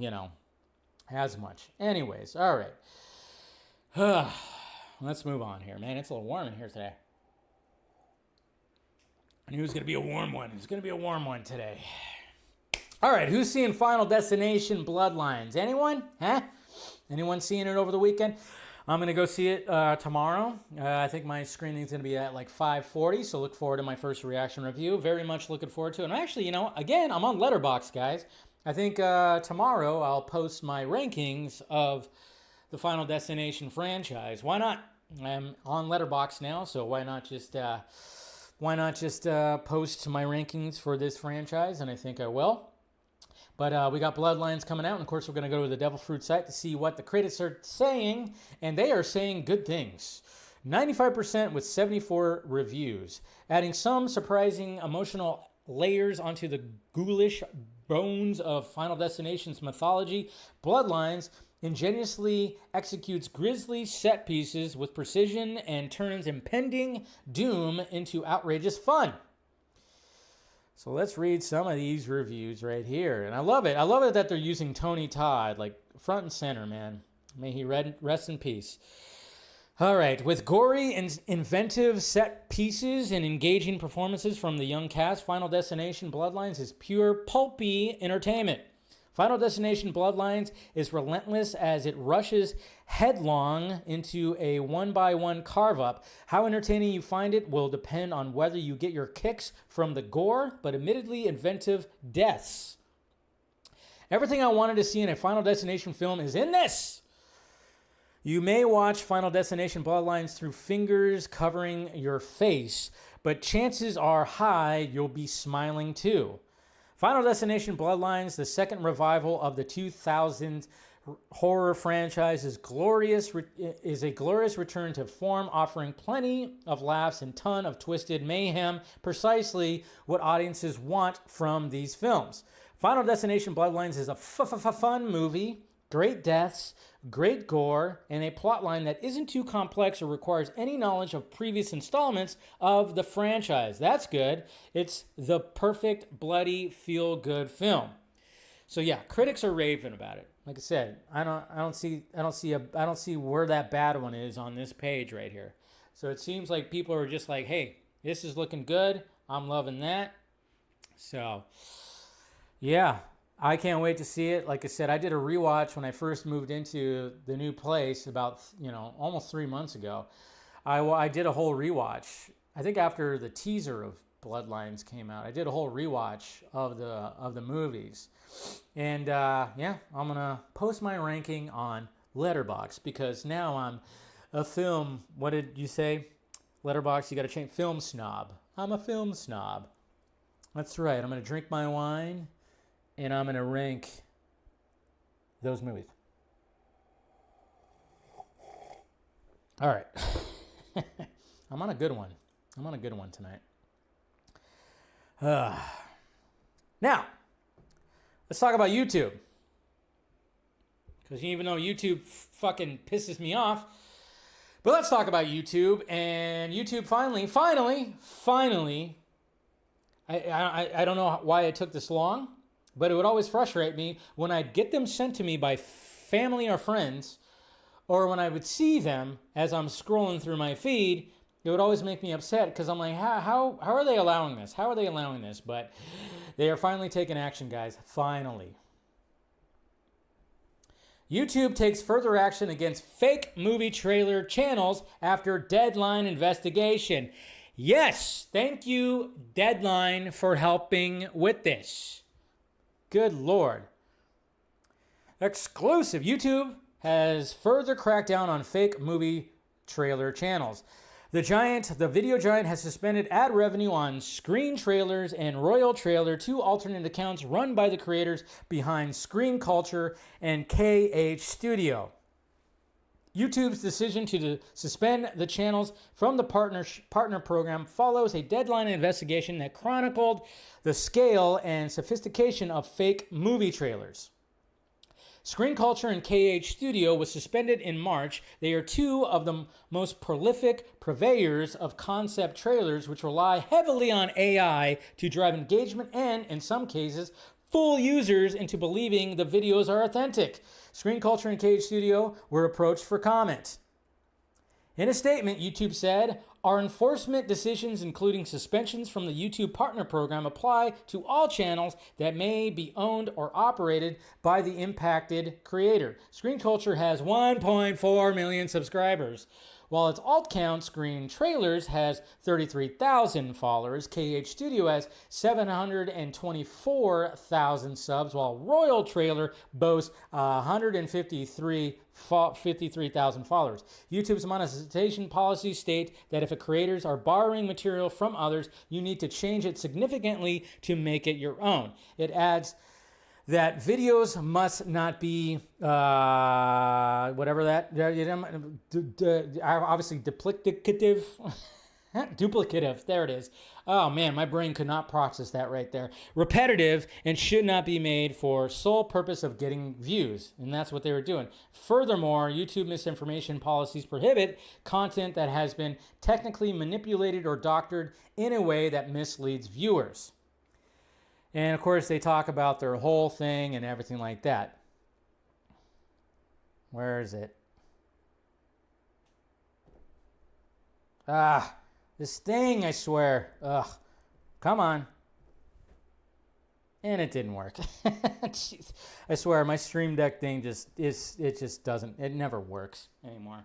as much. Anyways, all right. Let's move on here, man. It's a little warm in here today. I knew it was going to be a warm one. It's going to be a warm one today. All right, who's seeing Final Destination Bloodlines? Anyone? Huh? Anyone seeing it over the weekend? I'm going to go see it tomorrow. I think my screening is going to be at like 5:40, so look forward to my first reaction review. Very much looking forward to it. And actually, again, I'm on Letterboxd, guys. I think tomorrow I'll post my rankings of the Final Destination franchise. Why not? I'm on Letterboxd now, so why not just post my rankings for this franchise? And I think I will. But we got Bloodlines coming out, and of course we're going to go to the Devil Fruit site to see what the critics are saying, and they are saying good things. 95% with 74 reviews, adding some surprising emotional layers onto the ghoulish bones of Final Destination's mythology. Bloodlines ingeniously executes grisly set pieces with precision and turns impending doom into outrageous fun. So let's read some of these reviews right here. And I love it. I love it that they're using Tony Todd, like front and center, man. May he rest in peace. All right. With gory and inventive set pieces and engaging performances from the young cast, Final Destination Bloodlines is pure pulpy entertainment. Final Destination Bloodlines is relentless as it rushes headlong into a one-by-one carve-up. How entertaining you find it will depend on whether you get your kicks from the gore, but admittedly inventive deaths. Everything I wanted to see in a Final Destination film is in this. You may watch Final Destination Bloodlines through fingers covering your face, but chances are high you'll be smiling too. Final Destination Bloodlines, the second revival of the 2000s horror franchise, is a glorious return to form, offering plenty of laughs and ton of twisted mayhem, precisely what audiences want from these films. Final Destination Bloodlines is a fun movie, great deaths, great gore, and a plotline that isn't too complex or requires any knowledge of previous installments of the franchise. That's good. It's the perfect bloody feel-good film. So yeah, critics are raving about it. Like I said, I don't see where that bad one is on this page right here. So it seems like people are just like, hey, this is looking good. I'm loving that. So yeah. I can't wait to see it. Like I said, I did a rewatch when I first moved into the new place about, almost 3 months ago. I did a whole rewatch. I think after the teaser of Bloodlines came out, I did a whole rewatch of the movies. And yeah, I'm gonna post my ranking on Letterboxd because now I'm a film. What did you say? Letterboxd, you got to change. Film snob. I'm a film snob. That's right. I'm gonna drink my wine, and I'm gonna rank those movies. All right. I'm on a good one. I'm on a good one tonight. Now, let's talk about YouTube. Because even though YouTube fucking pisses me off, but let's talk about YouTube. And YouTube finally, I don't know why it took this long, but it would always frustrate me when I'd get them sent to me by family or friends, or when I would see them as I'm scrolling through my feed. It would always make me upset because I'm like, how are they allowing this? How are they allowing this? But they are finally taking action, guys. Finally. YouTube takes further action against fake movie trailer channels after Deadline investigation. Yes, thank you, Deadline, for helping with this. Good Lord. Exclusive. YouTube has further cracked down on fake movie trailer channels. The video giant has suspended ad revenue on Screen Trailers and Royal Trailer, two alternate accounts run by the creators behind Screen Culture and KH Studio. YouTube's decision to suspend the channels from the partner program follows a Deadline investigation that chronicled the scale and sophistication of fake movie trailers. Screen Culture and KH Studio was suspended in March. They are two of the most prolific purveyors of concept trailers, which rely heavily on AI to drive engagement and, in some cases, fool users into believing the videos are authentic. Screen Culture and KH Studio were approached for comment. In a statement, YouTube said, "Our enforcement decisions, including suspensions from the YouTube Partner Program, apply to all channels that may be owned or operated by the impacted creator." Screen Culture has 1.4 million subscribers. While its alt count, Screen Trailers, has 33,000 followers, KH Studio has 724,000 subs, while Royal Trailer boasts 153,000 followers. YouTube's monetization policies state that if creators are borrowing material from others, you need to change it significantly to make it your own. It adds that videos must not be, obviously duplicative. Duplicative, there it is. Oh man, my brain could not process that right there. Repetitive, and should not be made for sole purpose of getting views. And that's what they were doing. Furthermore, YouTube misinformation policies prohibit content that has been technically manipulated or doctored in a way that misleads viewers. And of course, they talk about their whole thing and everything like that. Where is it? This thing, I swear. Ugh. Come on. And it didn't work. Jeez. I swear, my Stream Deck thing it never works anymore.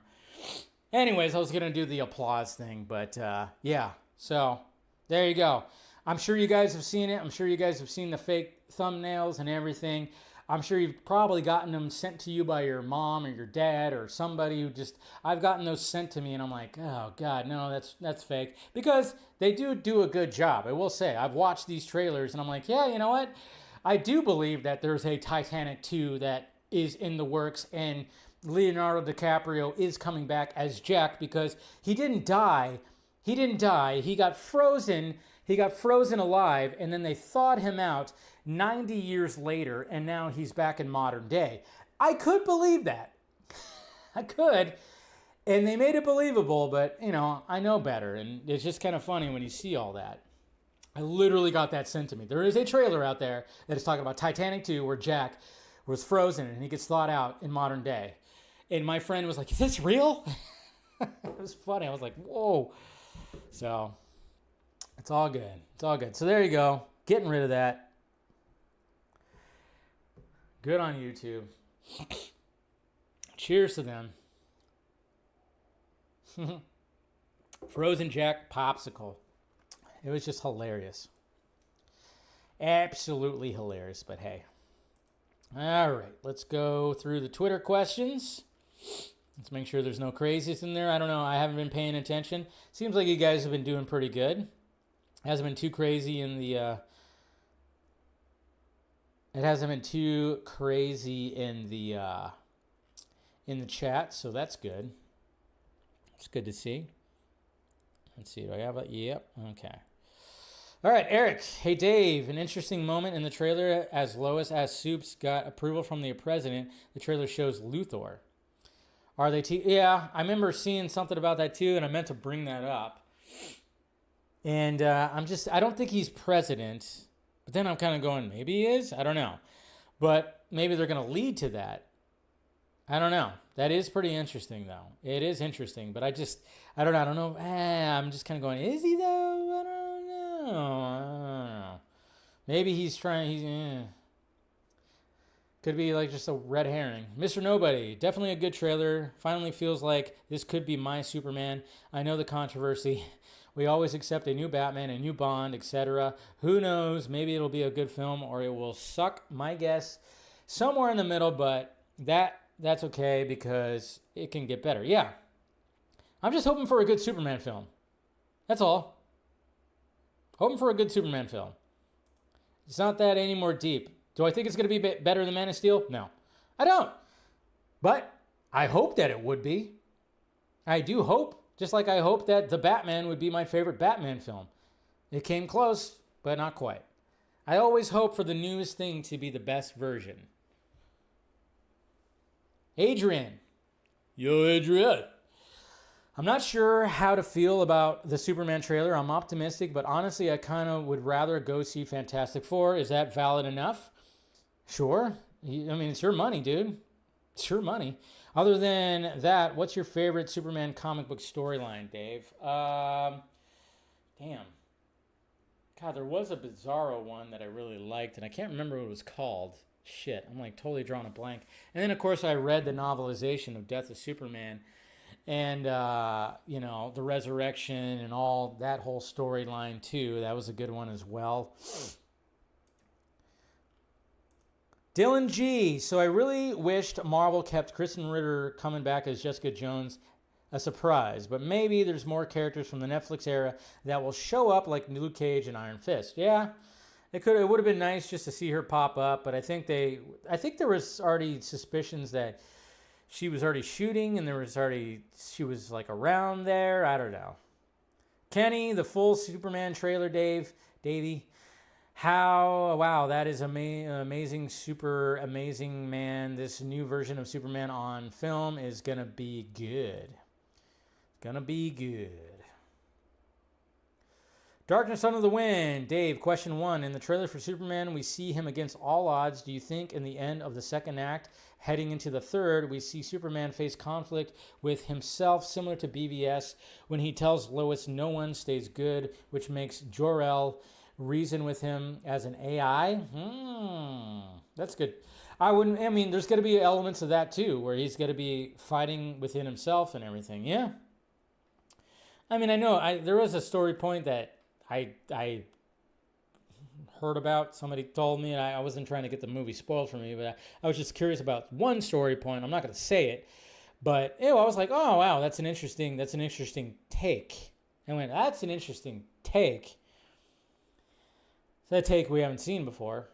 Anyways, I was going to do the applause thing, but yeah. So, there you go. I'm sure you guys have seen it. I'm sure you guys have seen the fake thumbnails and everything. I'm sure you've probably gotten them sent to you by your mom or your dad or somebody who I've gotten those sent to me and I'm like, oh God, no, that's fake. Because they do a good job. I will say, I've watched these trailers and I'm like, yeah, you know what? I do believe that there's a Titanic 2 that is in the works and Leonardo DiCaprio is coming back as Jack because he didn't die. He got frozen. He got frozen alive, and then they thawed him out 90 years later, and now he's back in modern day. I could believe that. I could. And they made it believable, but, I know better, and it's just kind of funny when you see all that. I literally got that sent to me. There is a trailer out there that is talking about Titanic 2 where Jack was frozen, and he gets thawed out in modern day. And my friend was like, is this real? It was funny. I was like, whoa. So... It's all good. It's all good. So there you go. Getting rid of that. Good on YouTube. Cheers to them. Frozen Jack popsicle. It was just hilarious. Absolutely hilarious, but hey. All right, let's go through the Twitter questions. Let's make sure there's no crazies in there. I don't know. I haven't been paying attention. Seems like you guys have been doing pretty good. Hasn't been too crazy in the... It hasn't been too crazy in the chat, so that's good. It's good to see. Let's see. Do I have it? Yep. Okay. All right, Eric. Hey, Dave. An interesting moment in the trailer as Lois as Soups got approval from the president. The trailer shows Luthor. Are they? Yeah, I remember seeing something about that too, and I meant to bring that up. And I don't think he's president, but then I'm kind of going, maybe he is. I don't know, but maybe they're going to lead to that. I don't know. That is pretty interesting, though. It is interesting, but I don't know. I don't know. I'm just kind of going, is he though? I don't know. Maybe he's trying. Could be like just a red herring. Mr. Nobody, definitely a good trailer. Finally feels like this could be my Superman. I know the controversy. We always accept a new Batman, a new Bond, etc. Who knows? Maybe it'll be a good film or it will suck. My guess, somewhere in the middle, but that's okay because it can get better. Yeah. I'm just hoping for a good Superman film. That's all. Hoping for a good Superman film. It's not that any more deep. Do I think it's going to be better than Man of Steel? No. I don't. But I hope that it would be. I do hope. Just like I hope that The Batman would be my favorite Batman film. It came close, but not quite. I always hope for the newest thing to be the best version. Adrian. Yo, Adrian. I'm not sure how to feel about the Superman trailer. I'm optimistic, but honestly, I kind of would rather go see Fantastic Four. Is that valid enough? Sure. I mean, it's your money, dude. It's your money. Other than that, what's your favorite Superman comic book storyline, Dave? Damn. God, there was a Bizarro one that I really liked, and I can't remember what it was called. Shit, I'm like totally drawing a blank. And then, of course, I read the novelization of Death of Superman and, the resurrection and all that whole storyline, too. That was a good one as well. Dylan G. So I really wished Marvel kept Krysten Ritter coming back as Jessica Jones a surprise, but maybe there's more characters from the Netflix era that will show up like Luke Cage and Iron Fist. Yeah, it would have been nice just to see her pop up, but I think there was already suspicions that she was already shooting and she was like around there. I don't know. Kenny, the full Superman trailer, Davey. Wow, that is amazing, super amazing, man. This new version of Superman on film is going to be good. Gonna be good. Darkness Under the Wind. Dave, question 1. In the trailer for Superman, we see him against all odds. Do you think in the end of the second act, heading into the third, we see Superman face conflict with himself, similar to BVS, when he tells Lois no one stays good, which makes Jor-El reason with him as an AI? That's good. There's going to be elements of that too, where he's going to be fighting within himself and everything. Yeah. I know there was a story point that I heard about. Somebody told me, and I wasn't trying to get the movie spoiled for me, but I was just curious about one story point. I'm not going to say it, but I was like, oh wow, that's an interesting take. I went, that's an interesting take. That take we haven't seen before.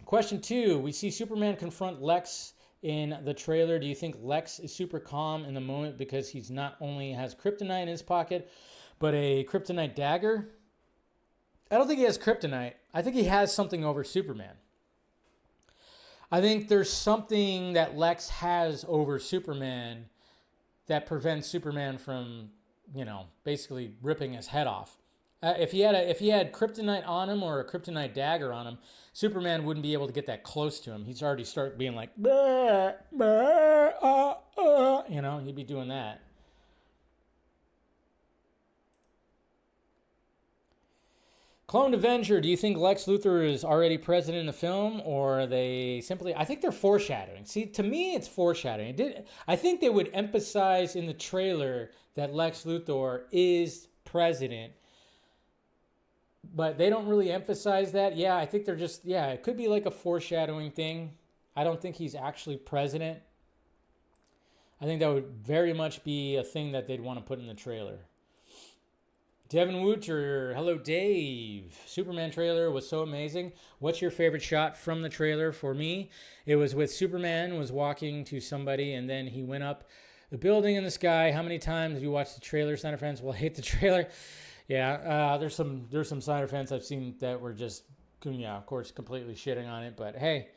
Question 2. We see Superman confront Lex in the trailer. Do you think Lex is super calm in the moment because he's not only has kryptonite in his pocket, but a kryptonite dagger? I don't think he has kryptonite. I think he has something over Superman. I think there's something that Lex has over Superman that prevents Superman from, basically ripping his head off. If he had kryptonite on him or a kryptonite dagger on him, Superman wouldn't be able to get that close to him. He'd already start being like, bah, bah, he'd be doing that. Cloned Avenger, do you think Lex Luthor is already present in the film, or are they simply... I think they're foreshadowing. See, to me, it's foreshadowing. I think they would emphasize in the trailer that Lex Luthor is president, but they don't really emphasize that. Yeah, I think they're just... Yeah, it could be like a foreshadowing thing. I don't think he's actually president. I think that would very much be a thing that they'd want to put in the trailer. Devin Wooter, hello Dave. Superman trailer was so amazing. What's your favorite shot from the trailer? For me, it was with Superman was walking to somebody and then he went up the building in the sky. How many times have you watched the trailer? Snyder fans will hate the trailer. Yeah, there's some Snyder fans I've seen that were just, yeah, of course, completely shitting on it. But hey,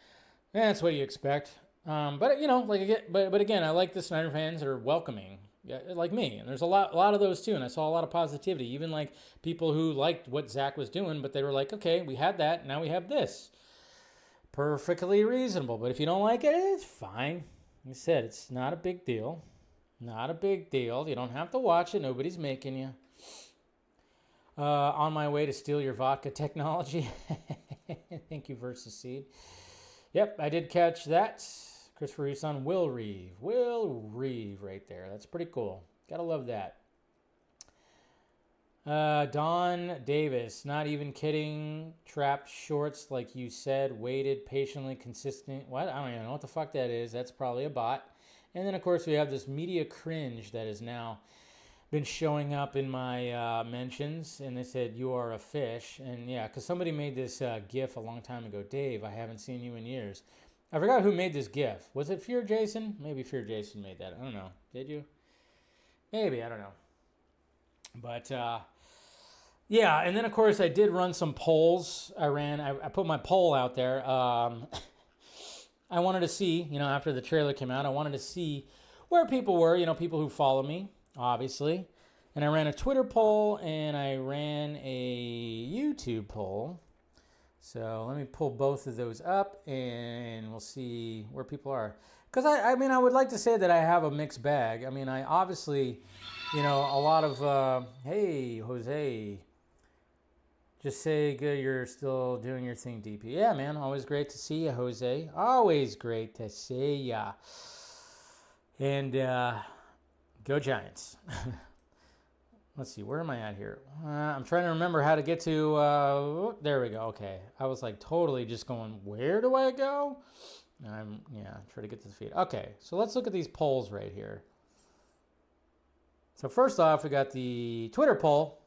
that's what you expect. But you know, but again, I like the Snyder fans that are welcoming. Yeah, like me, and there's a lot of those too, and I saw a lot of positivity. Even like people who liked what Zack was doing, but they were like, okay, we had that, now we have this. Perfectly reasonable, but if you don't like it, it's fine. Like I said, it's not a big deal. Not a big deal. You don't have to watch it. Nobody's making you. On my way to steal your vodka technology. Thank you, Versus Seed. Yep, I did catch that. Christopher Reeve's son, Will Reeve. Will Reeve right there. That's pretty cool. Gotta love that. Don Davis. Not even kidding. Trapped shorts like you said. Waited patiently, consistent. What? I don't even know what the fuck that is. That's probably a bot. And then, of course, we have this media cringe that has now been showing up in my mentions. And they said, you are a fish. And yeah, because somebody made this GIF a long time ago. Dave, I haven't seen you in years. I forgot who made this GIF. Was it Fear Jason? Maybe Fear Jason made that. I don't know. Did you? Maybe. I don't know. But, yeah. And then, of course, I did run some polls. I put my poll out there. I wanted to see, you know, after the trailer came out, I wanted to see where people were, you know, people who follow me, obviously. And I ran a Twitter poll and I ran a YouTube poll. So let me pull both of those up and we'll see where people are. Because I mean, I would like to say that I have a mixed bag. I mean, I obviously, you know, a lot of, hey, Jose, just say good, you're still doing your thing, DP. Yeah, man, always great to see you, Jose. Always great to see ya. And go Giants. Let's see, where am I at here? I'm trying to remember how to get to, there we go, okay. I was like totally just going, where do I go? And try to get to the feed. Okay, so let's look at these polls right here. So first off, we got the Twitter poll.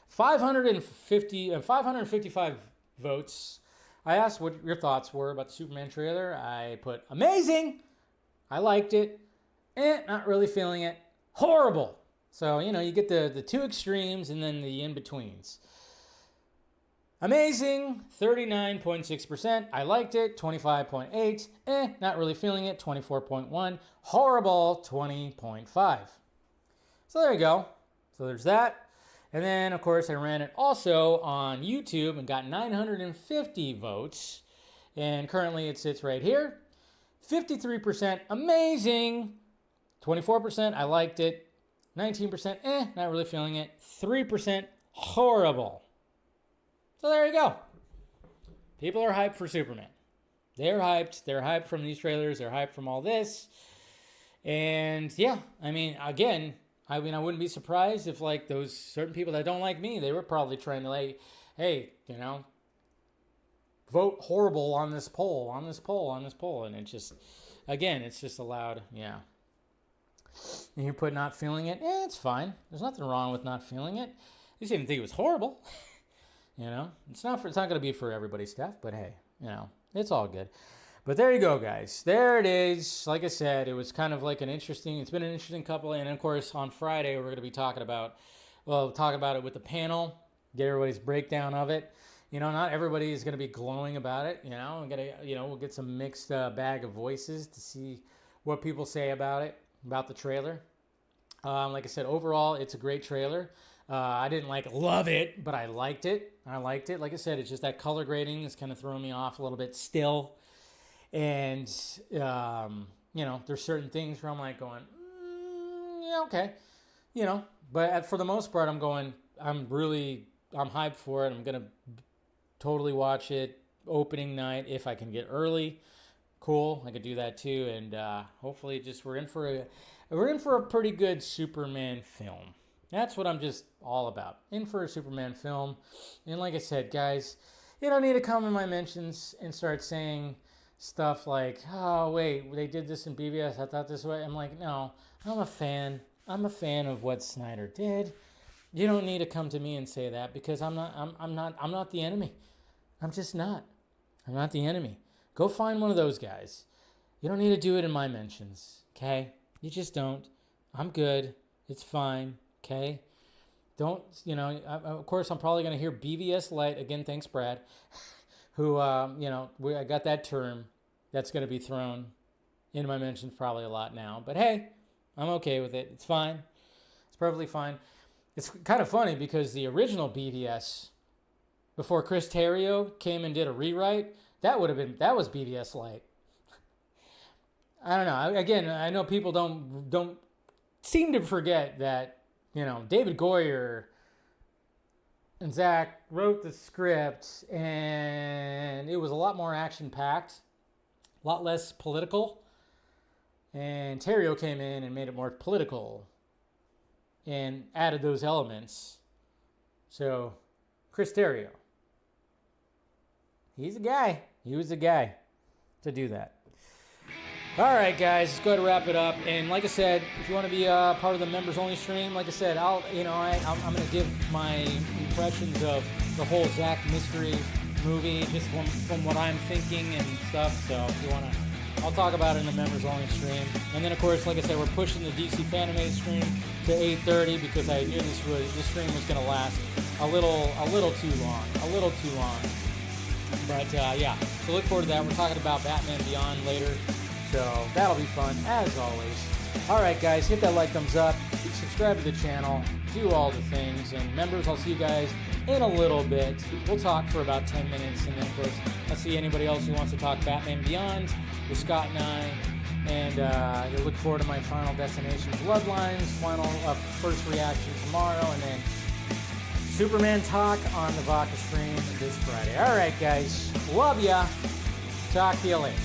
555 votes. I asked what your thoughts were about the Superman trailer. I put amazing. I liked it. Not really feeling it. Horrible. So, you know, you get the two extremes and then the in-betweens. Amazing, 39.6%. I liked it, 25.8%. Not really feeling it, 24.1%. Horrible, 20.5%. So there you go. So there's that. And then, of course, I ran it also on YouTube and got 950 votes. And currently it sits right here. 53% amazing. 24% I liked it. 19%, not really feeling it. 3% horrible. So there you go. People are hyped for Superman. They're hyped. They're hyped from these trailers. They're hyped from all this. And yeah, I mean, again, I wouldn't be surprised if like those certain people that don't like me, they were probably trying to like, hey, you know, vote horrible on this poll, on this poll, on this poll. And it's just, again, it's just allowed, yeah. And you put not feeling it, it's fine. There's nothing wrong with not feeling it. You just didn't think it was horrible. You know, it's not going to be for everybody's stuff, but hey, you know, it's all good. But there you go, guys. There it is. Like I said, it was kind of like it's been an interesting couple. And of course, on Friday, we're going to be talking about it with the panel, get everybody's breakdown of it. You know, not everybody is going to be glowing about it. You know, we'll get some mixed bag of voices to see what people say about it. About the trailer. Like I said, overall, it's a great trailer. I didn't love it, but I liked it. Like I said, it's just that color grading is kind of throwing me off a little bit still. And, you know, there's certain things where I'm like going, yeah, okay. You know, but for the most part, I'm really I'm hyped for it. I'm gonna totally watch it opening night if I can get early. Cool, I could do that too, and hopefully, just we're in for a pretty good Superman film. That's what I'm just all about. In for a Superman film, and like I said, guys, you don't need to come in my mentions and start saying stuff like, "Oh wait, they did this in BVS. I thought this way." I'm like, no, I'm a fan. I'm a fan of what Snyder did. You don't need to come to me and say that because I'm not the enemy. I'm just not. I'm not the enemy. Go find one of those guys. You don't need to do it in my mentions, okay? You just don't. I'm good. It's fine, okay? Don't, of course, I'm probably going to hear BVS Light. Again, thanks, Brad, who, I got that term that's going to be thrown into my mentions probably a lot now. But hey, I'm okay with it. It's fine. It's perfectly fine. It's kind of funny because the original BVS, before Chris Terrio came and did a rewrite, that was BVS Light. I don't know. Again, I know people don't seem to forget that, David Goyer and Zack wrote the script, and it was a lot more action-packed, a lot less political. And Terrio came in and made it more political and added those elements. So, Chris Terrio, he's a guy. He was the guy to do that. All right, guys, let's go ahead and wrap it up. And like I said, if you want to be part of the members only stream, like I said, I'm going to give my impressions of the whole Zack mystery movie, just from what I'm thinking and stuff. So if you want to, I'll talk about it in the members only stream. And then of course, like I said, we're pushing the DC Fanimate stream to 8:30 because I knew this stream was going to last a little too long. But yeah, so look forward to that. We're talking about Batman Beyond later. So that'll be fun, as always. All right, guys, hit that like, thumbs up, subscribe to the channel, do all the things. And members, I'll see you guys in a little bit. We'll talk for about 10 minutes. And then, of course, I'll see anybody else who wants to talk Batman Beyond with Scott and I. And you'll look forward to my Final Destination Bloodlines, first reaction tomorrow. And then Superman talk on the Vodka stream this Friday. All right, guys, love ya. Talk to you later.